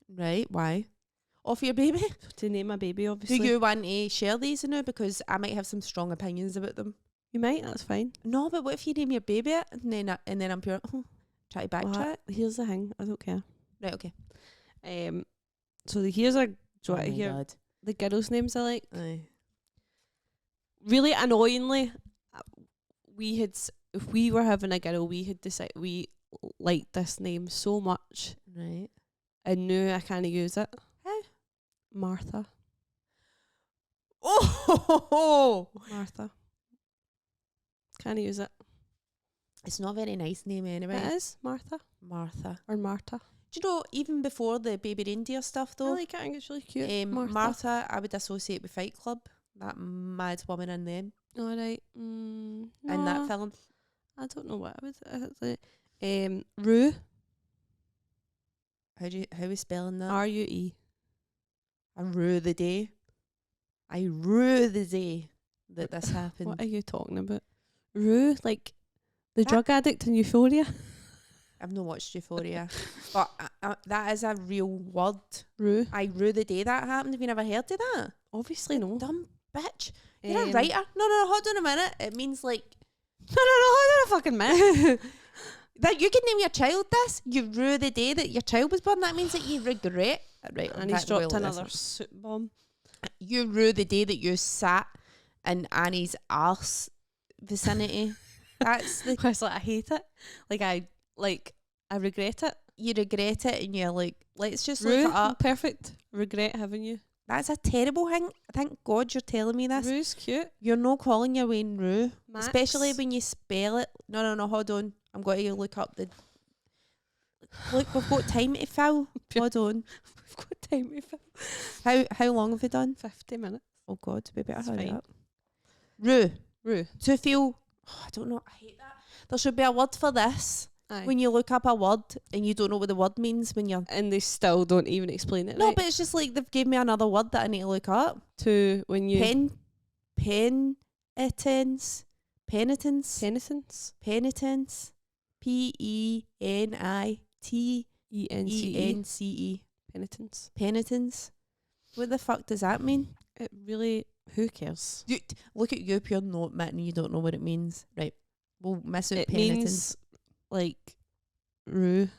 Right, why? Off your baby? To name a baby, obviously. Do you want to share these now? Because I might have some strong opinions about them. You might, that's fine. No, but what if you name your baby it and then I'm pure, try to backtrack? Here's the thing, I don't care. Right, okay. So here's a, do you want to my hear God. the girls' names I like? Aye. Really annoyingly, if we were having a girl, we had decided we liked this name so much Right. and knew I can't use it. How? Martha. Oh! Martha. Can't use it. It's not a very nice name anyway. It is Martha Martha. or Marta. Do you know, even before the baby reindeer stuff though, I like it. I think it's really cute. Martha, I would associate with Fight Club. That mad woman in them. All right. In that film. I don't know what I would. Rue. How we spelling that? RUE. I rue the day. I rue the day that this happened. What are you talking about? Rue, like the That- drug addict in Euphoria. I've not watched Euphoria, but that is a real word. Rue. I rue the day that happened. Have you never heard of that? Obviously no. Dumb bitch. You're a writer. No, hold on a minute. It means like No, hold on a fucking minute. that you can name your child this. You rue the day that your child was born. That means that you regret. Right, And he's dropped another soup bomb. You rue the day that you sat in Annie's arse vicinity. That's the It's like I hate it. I regret it. you regret it and you're like, let's just Rue, look it up. perfect. Regret having you. That's a terrible thing. Thank God you're telling me this. Rue's cute. You're not calling your Wayne Rue. Max. Especially when you spell it. No, hold on. I'm going to look up the... Look, we've got time to fill. Hold on. We've got time to fill. How long have we done? 50 minutes. Oh God, we better That's hurry fine. up. Rue. Rue. To feel... Oh, I don't know. I hate that. There should be a word for this. Aye. When you look up a word and you don't know what the word means when you're... And they still don't even explain it. No, right? but it's just like they've gave me another word that I need to look up. To when you Penitence. penitence. Penitence. PENITENCE. Penitence. Penitence. What the fuck does that mean? It really. Who cares? Look at you, pure not admitting you don't know what it means. Right. We'll miss out It penitence. means like Rue.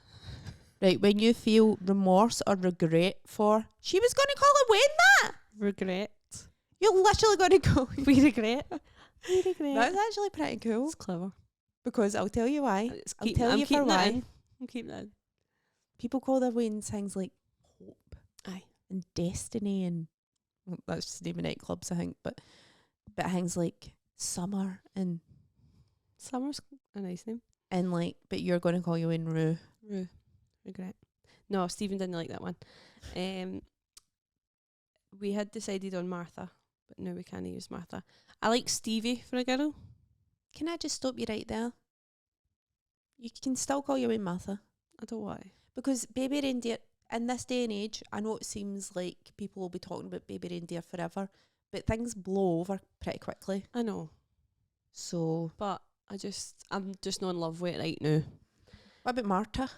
Right, when you feel remorse or regret for... She was going to call it Wayne that! Regret. You're literally going to go... We regret. We regret. That's actually pretty cool. It's clever. Because I'll tell you why. I'll I'm tell you for keeping that why. in. I'm keeping that in. People call their Waynes things like hope. Aye. And destiny and... Well, that's just the name of nightclubs, I think. But things like summer and Summer's a nice name. like... But you're going to call you in Rue. Rue. Regret. No, Stephen didn't like that one. We had decided on Martha, but now we can't use Martha. I like Stevie for a girl. Can I just stop you right there? You can still call your Wayne Martha. I don't know why. Because baby reindeer, in this day and age, I know it seems like people will be talking about baby reindeer forever, but things blow over pretty quickly. I know, So, but I'm just not in love with it right now. what about Marta?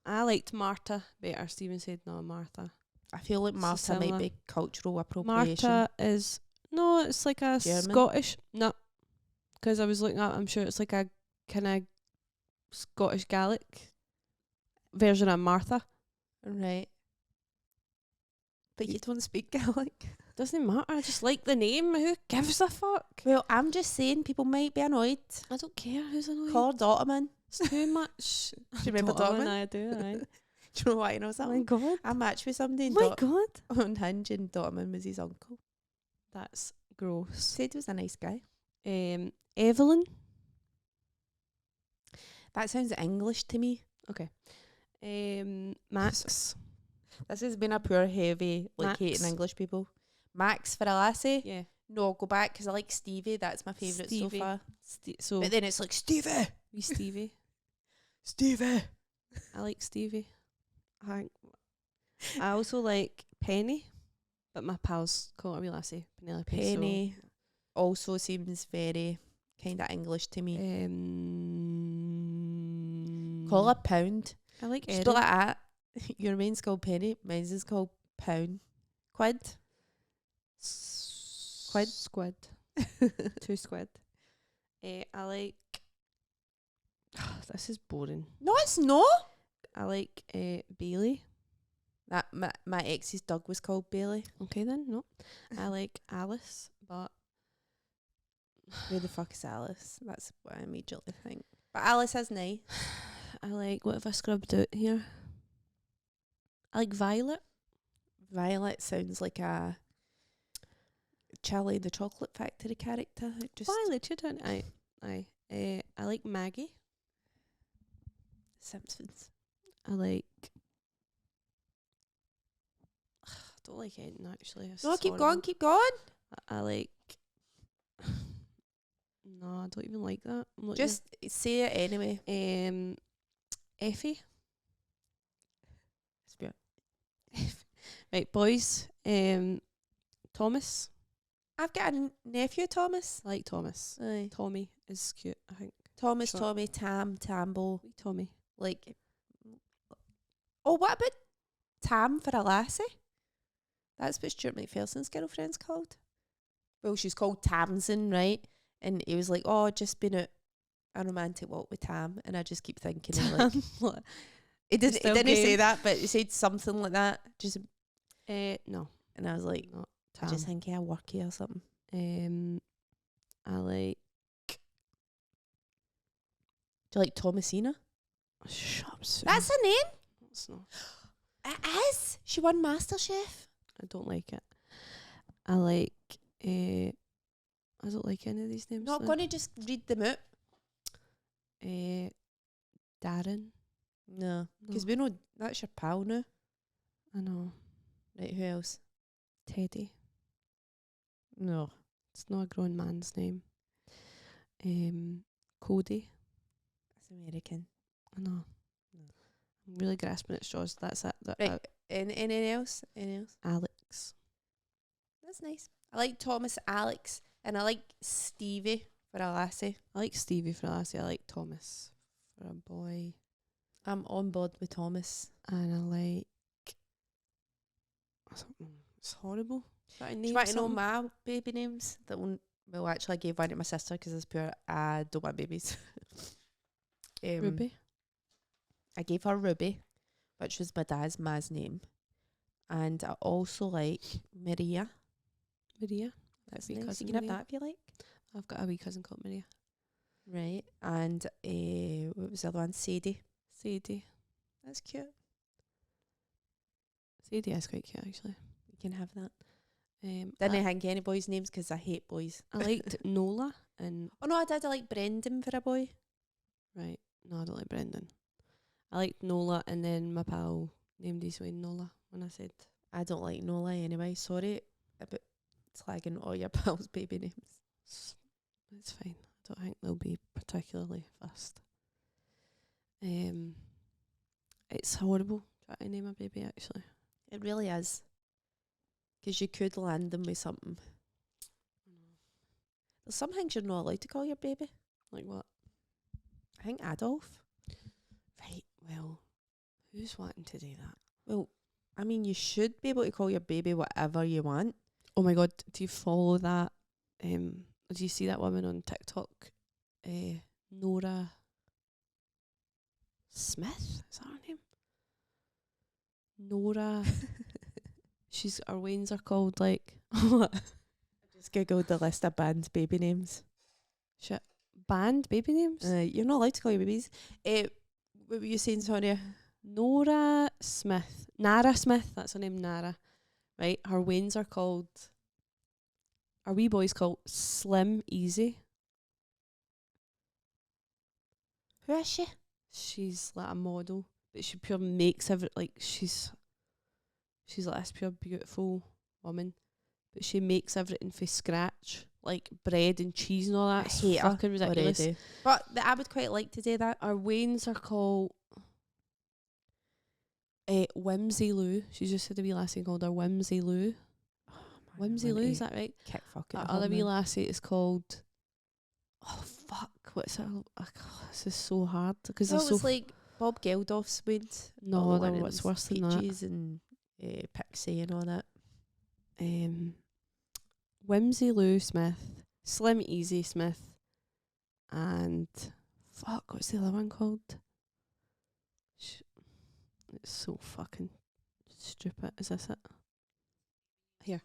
I liked Marta better. Stephen said no, Martha. I feel like So Marta might similar. be cultural appropriation. Marta is no, it's like a German? Scottish. No, because I was looking at. I'm sure it's like a kind of Scottish Gaelic version of Martha. Right. But you don't speak Gaelic. Doesn't matter. I just like the name. Who gives a fuck? Well, I'm just saying people might be annoyed. I don't care who's annoyed. Call her Dotterman. It's too much. Do you remember Dotterman? I do, aye. Do you know why I know Oh my something? god. I matched with somebody Oh my god. on Hinge, and Dotterman was his uncle. That's gross. Said he was a nice guy. Evelyn. That sounds English to me. Okay. Max. This has been a pure heavy, like, Max. hating English people. Max for a lassie. Yeah. No, go back because I like Stevie. That's my favourite so Stevie. far. So But then it's like, Stevie! we Stevie. Stevie! I like Stevie. I also like Penny, but my pals call her wee lassie. Penelope. Penny also seems very kind of English to me. Call her Pound. I like Just Erin. go like that. Your main's called Penny. Mine's is called Pound. Quid. Quid. Squid. 2 squid. I like... This is boring. No, it's not. I like Bailey. That my ex's dog was called Bailey. Okay then, no. I like Alice, but... Who the fuck is Alice? That's what I immediately think. But Alice is nice. I like... What have I scrubbed out here? I like Violet. Violet sounds like a Charlie the Chocolate Factory character. It just Violet, you don't... I like Maggie. Simpsons. I like... I don't like anything, actually. No, keep going, keep going. I like... No, I don't even like that. I'm looking Just say it anyway. Effie. Spirit. Right, boys. Thomas. I've got a nephew, Thomas. I like Thomas. Aye. Tommy is cute, I think. Thomas, Short. Tommy, Tam, Tambo. Wee Tommy. Like, oh, what about Tam for a lassie? That's what Stuart McPherson's girlfriend's called. Well, she's called Tamsin, right? And he was like, oh, just been at a romantic walk with Tam. And I just keep thinking, like, What? he didn't Still say game. that, but he said something like that. Just, No, and I was like, not I Tam. just think I work here or something. I like... Do you like Thomasina? Shut up, Sue. That's her name? It's not. It is. She won MasterChef. I don't like it. I like... I don't like any of these names. Not now. going to just read them out. Darren. No. Because No. we know that's your pal now. I know. Right, who else? Teddy. No. It's not a grown man's name. Cody. That's American. I know. No. I'm really grasping at straws. That's it. Right. Anything else? Anything else? Alex. That's nice. I like Thomas, Alex, and I like Stevie for a lassie. I like Stevie for a lassie. I like Thomas for a boy. I'm on board with Thomas. And I like... I don't know. It's horrible. Should I Do name you want to know something? my baby names? That one. Well, actually, I gave one to my sister because it's pure. I don't want babies. Ruby. I gave her Ruby, which was my dad's ma's name, and I also like Maria. Maria. That's wee nice. cousin You can have Maria. that if you like. I've got a wee cousin called Maria. Right, and what was the other one? Sadie. Sadie. That's cute. Sadie is quite cute, actually. You can have that. Didn't Didn't hang any boys' names because I hate boys. I liked Nola and... Oh no, I did. I like Brendan for a boy. Right. No, I don't like Brendan. I liked Nola, and then my pal named his way Nola when I said... I don't like Nola anyway. Sorry about slagging all your pals' baby names. It's fine. I don't think they'll be particularly fussed. It's horrible trying to name a baby, actually. It really is. Because you could land them with something. There's some things you're not allowed to call your baby. Like what? I think Adolf. Right, well, who's wanting to do that? Well, I mean, you should be able to call your baby whatever you want. Oh my god, do you follow that? Do you see that woman on TikTok? Nora Smith? Is that her name? Nora. Our Waynes are called like Just googled the list of band baby names. shit. Band baby names? You're not allowed to call your babies. What were you saying, Sonia? Nora Smith. Nara Smith, that's her name, Nara. Right? Her Waynes are called, our wee boy's called Slim Easy. Who is she? She's like a model, but she pure makes everything, like she's like this pure beautiful woman, but she makes everything from scratch, like bread and cheese and all that. It's hate her fucking ridiculous. already. But I would quite like to do that. Our Waynes are called Whimsy Lou. She's just had a wee lassie called her Whimsy Lou. Whimsy Lou, is that right? Kick fucking. Our other wee lassie is called, oh fuck, what's it? Oh, this is so hard because Well, they're so it's like Bob Geldof's Woods. no, they're what's worse than that. Peaches and Pixie and all that. Whimsy Lou Smith, Slim Easy Smith, and fuck, what's the other one called? It's so fucking stupid. Is this it? Here.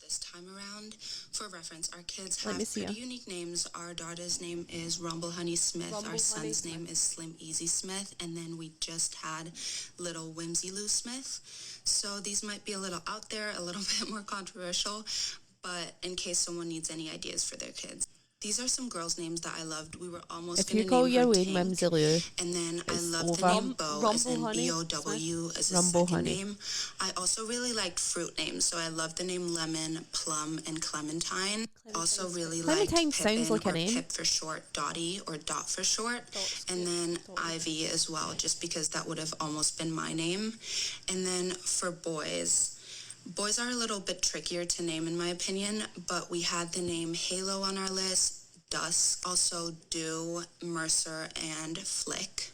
This time around, for reference, our kids Let have me see pretty her. unique names. Our daughter's name is Rumble Honey Smith. Rumble Our Honey son's name Smith. is Slim Easy Smith. And then we just had little Whimsy Lou Smith. So these might be a little out there, a little bit more controversial, but in case someone needs any ideas for their kids. These are some girls' names that I loved. We were almost If going you to call name your her Wayne Tank. Whimsy Lou, And then I It's love the over. name Bo, as Rumble in Honey B-O-W, as a Rumble second Honey. name. I also really liked fruit names, so I loved the name Lemon, Plum, and Clementine. Also really Clementine liked sounds Pippin, like a or name. Pip for short, Dottie, or Dot for short. And then Ivy as well, just because that would have almost been my name. And then for boys are a little bit trickier to name in my opinion, but we had the name Halo on our list, Dusk, also Dew, Mercer, and Flick.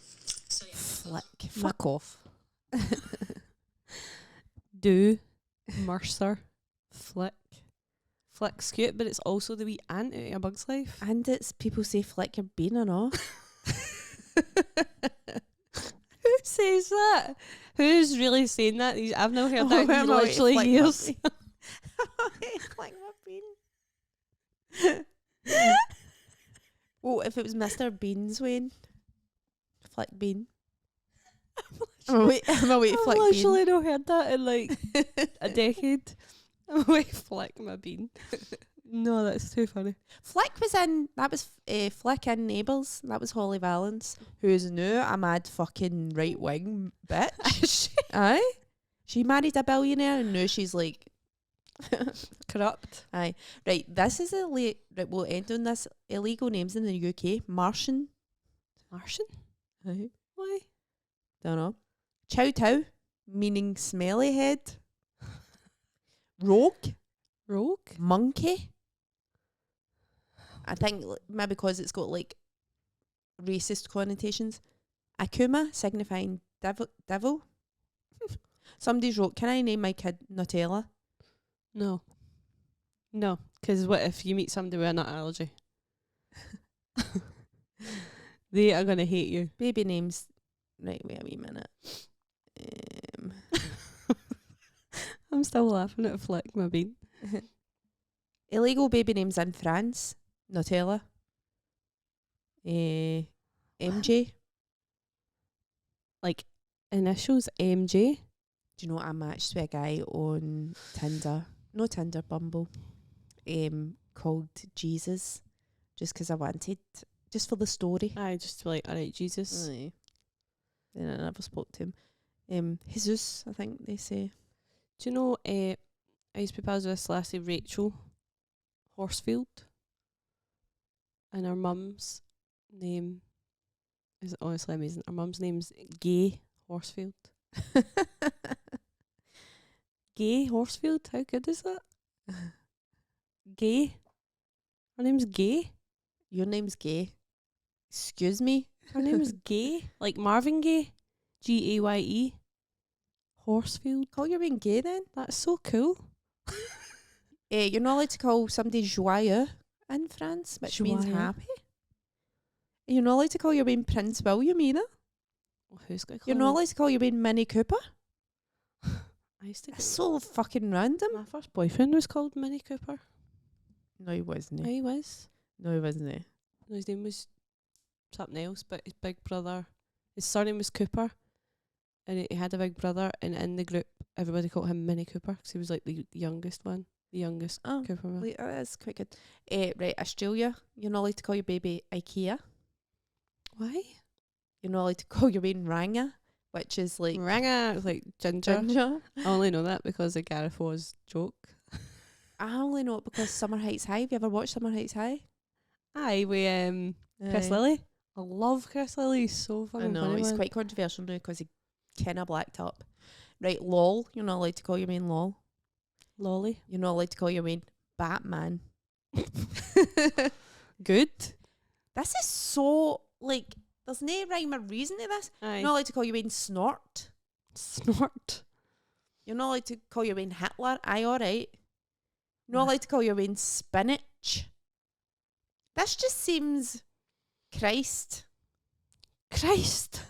So yeah. Flick. Fuck off. Do, Mercer, Flick. Flick's cute, but it's also the wee ant out of A Bug's Life. And it's people say flick your bean or not. Who says that? Who's really saying that? I've not heard Oh, that where in am I? literally Flick my years. bean. Flick my bean. Oh, if it was Mr. Beans, Wayne. Flick bean. I'm away I've flick bean. literally not heard that in like a decade. I'm away flick my bean. No, that's too funny. Flick was in, that was Flick in Neighbours. That was Holly Valance, who is now a mad fucking right wing bitch. Aye. She married a billionaire and now she's like Corrupt. aye. Right, this is right, we'll end on this. Illegal names in the UK. Martian. Martian? Aye. Why? Don't know. Chow Tow, meaning smelly head. Rogue. Rogue? Monkey. I think maybe because it's got like racist connotations. Akuma, signifying devil. Somebody's wrote, can I name my kid Nutella? No. No, because what if you meet somebody with a nut allergy? They are going to hate you. Baby names. Right, wait a wee minute. I'm still laughing at Flick my bean. Illegal baby names in France. Nutella. MJ. Like initials MJ. Do you know what I matched with a guy on Tinder? No Tinder, Bumble. Called Jesus. Just because I wanted, just for the story. I just feel like, alright, Jesus. Aye. Then I never spoke to him. Jesus, I think they say. Do you know, I used to be pals with this lassie, Rachel Horsfield. And her mum's name is honestly amazing. Her mum's name's Gay Horsfield. Gay Horsfield? How good is that? Gay? Her name's Gay? Your name's Gay. Excuse me? Her name's Gay? Like Marvin Gaye? Gaye. Horsfield? Call your being gay then? That's so cool. You're not allowed to call somebody joyeux in France, which means Joyeux. happy. You're not allowed to call your being Prince William either. Well, who's going to call You're not allowed to call your baby Mini Cooper? I used to That's so fucking random. my first boyfriend was called Mini Cooper. No, he wasn't. He was. No, he wasn't. No, his name was something else, but his big brother, his surname was Cooper, and he had a big brother, and in the group, everybody called him Mini Cooper because he was like the youngest one, the youngest Cooper one. Like, that's quite good. Right, Australia, you're not allowed to call your baby IKEA. Why? You're not allowed to call your baby Ranga, which is like Ranga, like ginger. ginger. I only know that because of Gareth Waugh's joke. I only know it because Summer Heights High. Have you ever watched Summer Heights High? Aye, with Chris Aye. Lilly. I love Chris Lilly. He's so I fucking know, funny. it's Man. quite controversial now because he kind of blacked up. Right, lol. You're not allowed to call your main lol. Lolly. You're not allowed to call your main Batman. Good. This is so, like, there's no rhyme or reason to this. Aye. You're not allowed to call your main Snort. Snort. You're not allowed to call your main Hitler. Aye, alright. You're not allowed to call your main Spinach. This just seems Christ, Christ.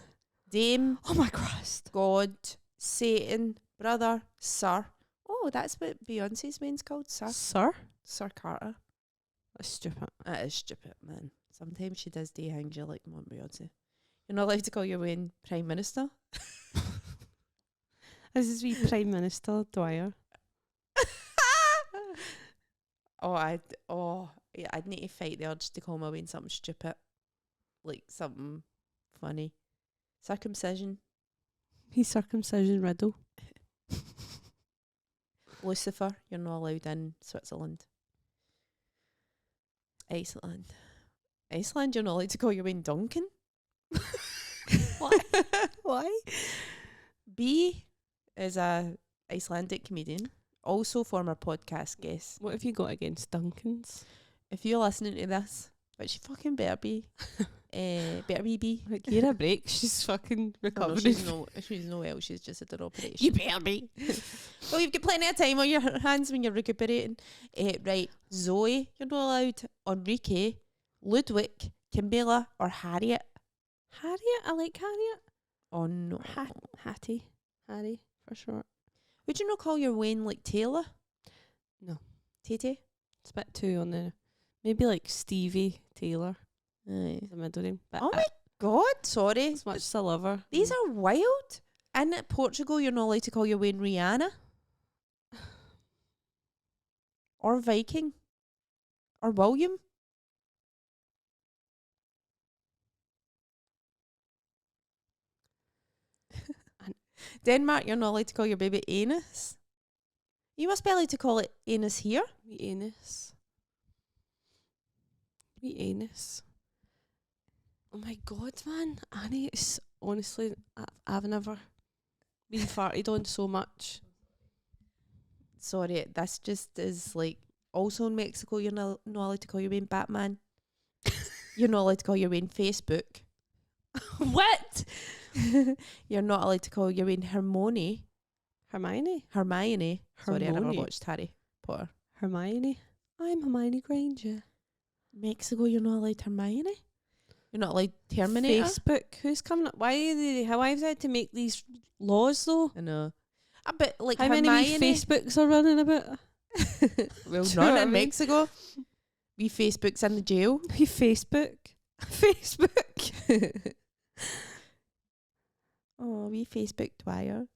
Dame, Oh my Christ. God, Satan, brother, Sir. Oh, that's what Beyonce's main's called, Sir. Sir? Sir Carter. That's stupid. That is stupid, man. Sometimes she does do things you like more than Beyonce. You're not allowed to call your main Prime Minister. This is wee Prime Minister Dwyer. Yeah, I'd need to fight the urge to call my Wayne something stupid, like something funny. Circumcision, He's circumcision Riddell. Lucifer. You're not allowed in Switzerland. Iceland, you're not allowed to call your Wayne Duncan. Why? Why? B is a Icelandic comedian, also former podcast guest. What have you got against Duncans? If you're listening to this, which you fucking better be, better be B. Like, give her a break. She's fucking No, recovering. she's no well. She's just had an operation. You better be. Well, you've got plenty of time on your hands when you're recuperating. Right, Zoe, you're not allowed. Enrique, Ludwig, Camilla, or Harriet. Harriet? I like Harriet. Oh no. Hattie. Harry, for short. Would you not call your Wayne like Taylor? No. Tete? It's a bit too on the... Maybe like Stevie Taylor. Aye. The middle name. But Oh my God, sorry. as much as I love her. These are wild. In Portugal, you're not allowed to call your Wayne Rihanna. Or Viking. Or William. Denmark, you're not allowed to call your baby anus. You must be allowed to call it anus here. Wee anus. Wee anus. Oh my God, man. Annie, it's honestly, I've never been farted on so much. Sorry, this just is like, also in Mexico, you're not allowed to call your baby Batman. You're not allowed to call your baby Facebook. What? You're not allowed to call your baby Hermione. Hermione? Sorry, I never Hermione. watched Harry Potter. Hermione? I'm Hermione Granger. Mexico, you're not allowed Hermione. You're not allowed Terminator. Facebook? Who's coming up? Why have they had to make these laws though? I know. But like How Hermione, many wee Facebooks are running about? well, Do you know none what I in mean? Mexico. We Facebook's in the jail. Wee Facebook? Facebook? Oh, we Facebook Dwyer.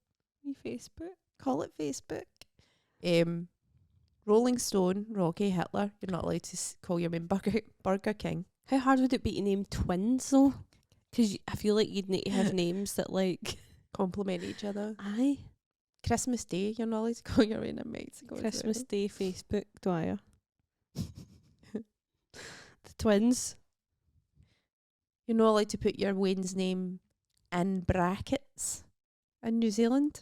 Wee Facebook? Call it Facebook. Rolling Stone, Rocky, Hitler. You're not allowed to call your main Burger King. How hard would it be to name twins though? Because I feel like you'd need to have names that like... Compliment each other. Aye. Christmas Day, you're not allowed to call your own in Mexico. as Christmas well. Day Facebook Dwyer. The twins. You're not allowed to put your Wayne's name in brackets in New Zealand.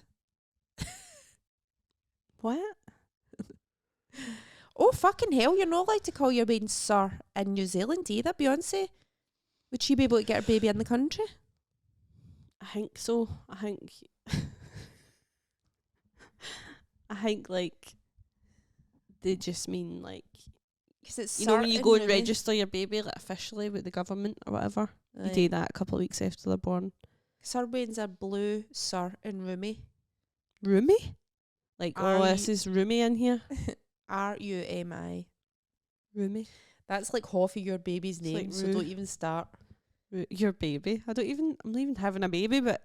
What? Oh, fucking hell, you're not allowed to call your Wayne Sir in New Zealand either, Beyonce. Would she be able to get her baby in the country? I think so. I think like they just mean like, Because it's you know, when you certain go and women- register your baby like officially with the government or whatever, you Aye. do that a couple of weeks after they're born. Sir Wayne's are Blue, Sir, and Rumi. Roomy? Like, Are this is roomy in here. Rumi. Roomy. That's like half of your baby's It's name, like so Roo. don't even start. Your baby. I'm not even having a baby, but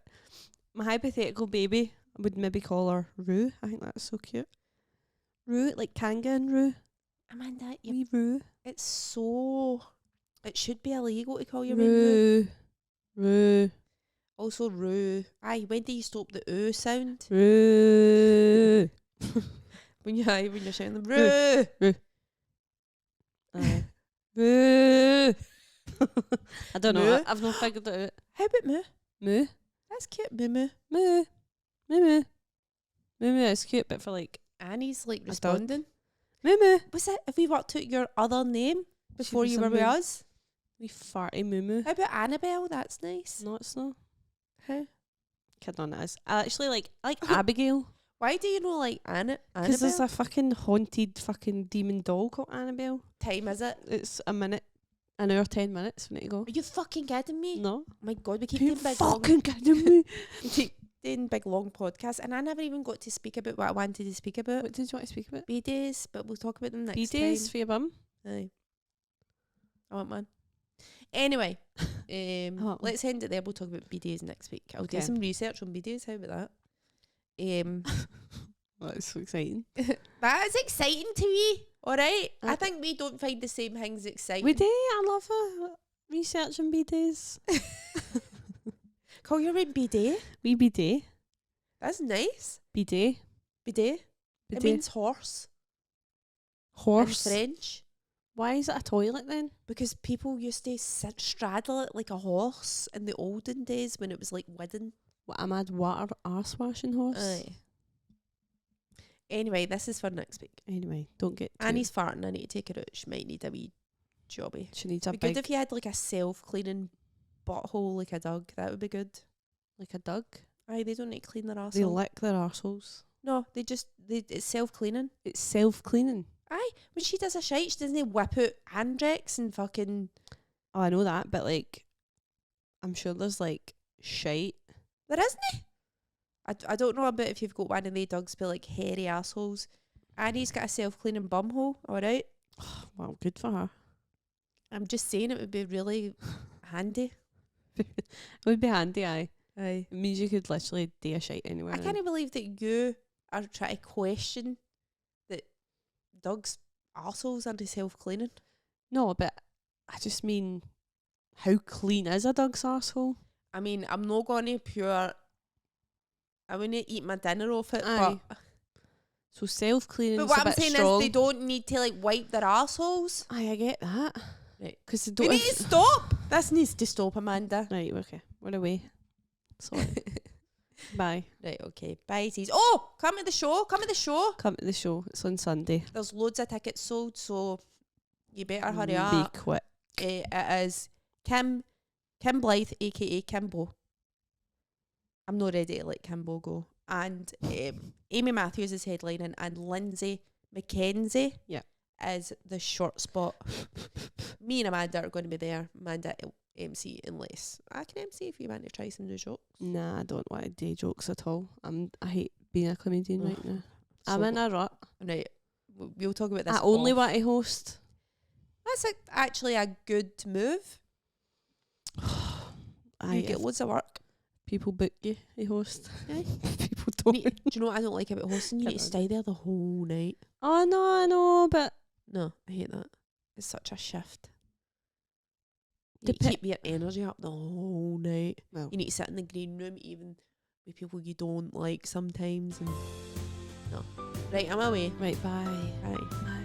my hypothetical baby, I would maybe call her Roo. I think that's so cute. Roo, like Kanga and Roo. Amanda, Wee Roo. it's so... It should be illegal to call your baby Roo. Roo. Also, Roo. Aye, when do you stop the oo sound? Roo. When you're shouting the Roo. Aye. Roo. I don't know. Moo? I've not figured it out. How about Moo? Moo. That's cute, Moo Moo. Moo. Moo moo. Moo moo is cute, but for like Annie's like dog. responding. moo moo. Was it, have we worked out your other name before was you a were with moo. us? Wee farty moo moo. How about Annabelle? That's nice. No, it's not. How? Kid on it is. I actually like Abigail. Why do you know like Because there's Annabelle? a fucking haunted fucking demon doll called Annabelle. Time is it? It's an hour 10 minutes. We need to go. Are you fucking kidding me? No. Oh my god, we keep You're doing big long, fucking kidding me. we keep doing big long podcasts, and I never even got to speak about what I wanted to speak about. What did you want to speak about? B-days, but we'll talk about them next B-days for your bum? time. Aye. I want one. Anyway, want one. let's end it there. We'll talk about B-days next week. I'll do Okay. some research on B-days. How about that? That's so exciting. That is exciting to me. All right. I I- think we don't find the same things exciting. We do. I love research on B-days. Call your own B-day. Wee B-day. That's nice. B-day. B-day. It B-day. means horse Horse. in French. Why is it a toilet then? Because people used to straddle it like a horse in the olden days when it was like wooden. What, a mad water arse washing horse? Aye. Anyway, this is for next week. Anyway, don't get too... Annie's farting. I need to take her out. She might need a wee jobby. She needs a Be big... good if you had like a self-cleaning butthole like a dog. That would be good. like a dog. Aye, they don't need to clean their arsehole. They lick their arseholes. No, it's self-cleaning. It's self-cleaning. Aye, when she does a shite, she doesn't whip out Andrex and fucking... Oh, I know that, but like... I'm sure there's like shite. There isn't. I don't know about if you've got one of they dogs but like hairy assholes. Annie's got a self-cleaning bumhole, alright? Well, good for her. I'm just saying it would be really handy. It would be handy, aye. Aye. It means you could literally do a shite anywhere. I can't believe that you are trying to question that dogs' arseholes aren't self-cleaning. No, but I just mean, how clean is a dog's arsehole? I mean, I'm not going to I wouldn't eat my dinner off it, Aye. So self-cleaning but is what a I'm bit saying strong. is they don't need to like wipe their arseholes. Aye, I get that. Right. Because they We don't... need to stop. This needs to stop, Amanda. Right, okay. We're away. Sorry. Bye. Right, okay. Bye, teas. Oh, come to the show. Come to the show. Come to the show. It's on Sunday. There's loads of tickets sold, so you better hurry Be up. quick. It is Kim Blythe, aka Kimbo. I'm not ready to let Kimbo go. And Amy Matthews is headlining, and Lindsay McKenzie is the short spot. Me and Amanda are going to be there. Amanda MC unless I can MC if you want to try some new jokes. Nah, I don't want to do jokes at all. I hate being a comedian Ugh, right now. so I'm in a rut. Right, we'll talk about this. I only off. want to host. That's actually a good move. I You get loads of work. people book you to host. Aye. People You don't. need- do you know what I don't like about hosting? You Can't need to imagine. stay there the whole night. Oh no, I know, but No, I hate that. It's such a shift. You Depe- keep your energy up the whole night. well, You need to sit in the green room even with people you don't like sometimes. And no. Right, I'm away. right. Bye. Bye. Bye.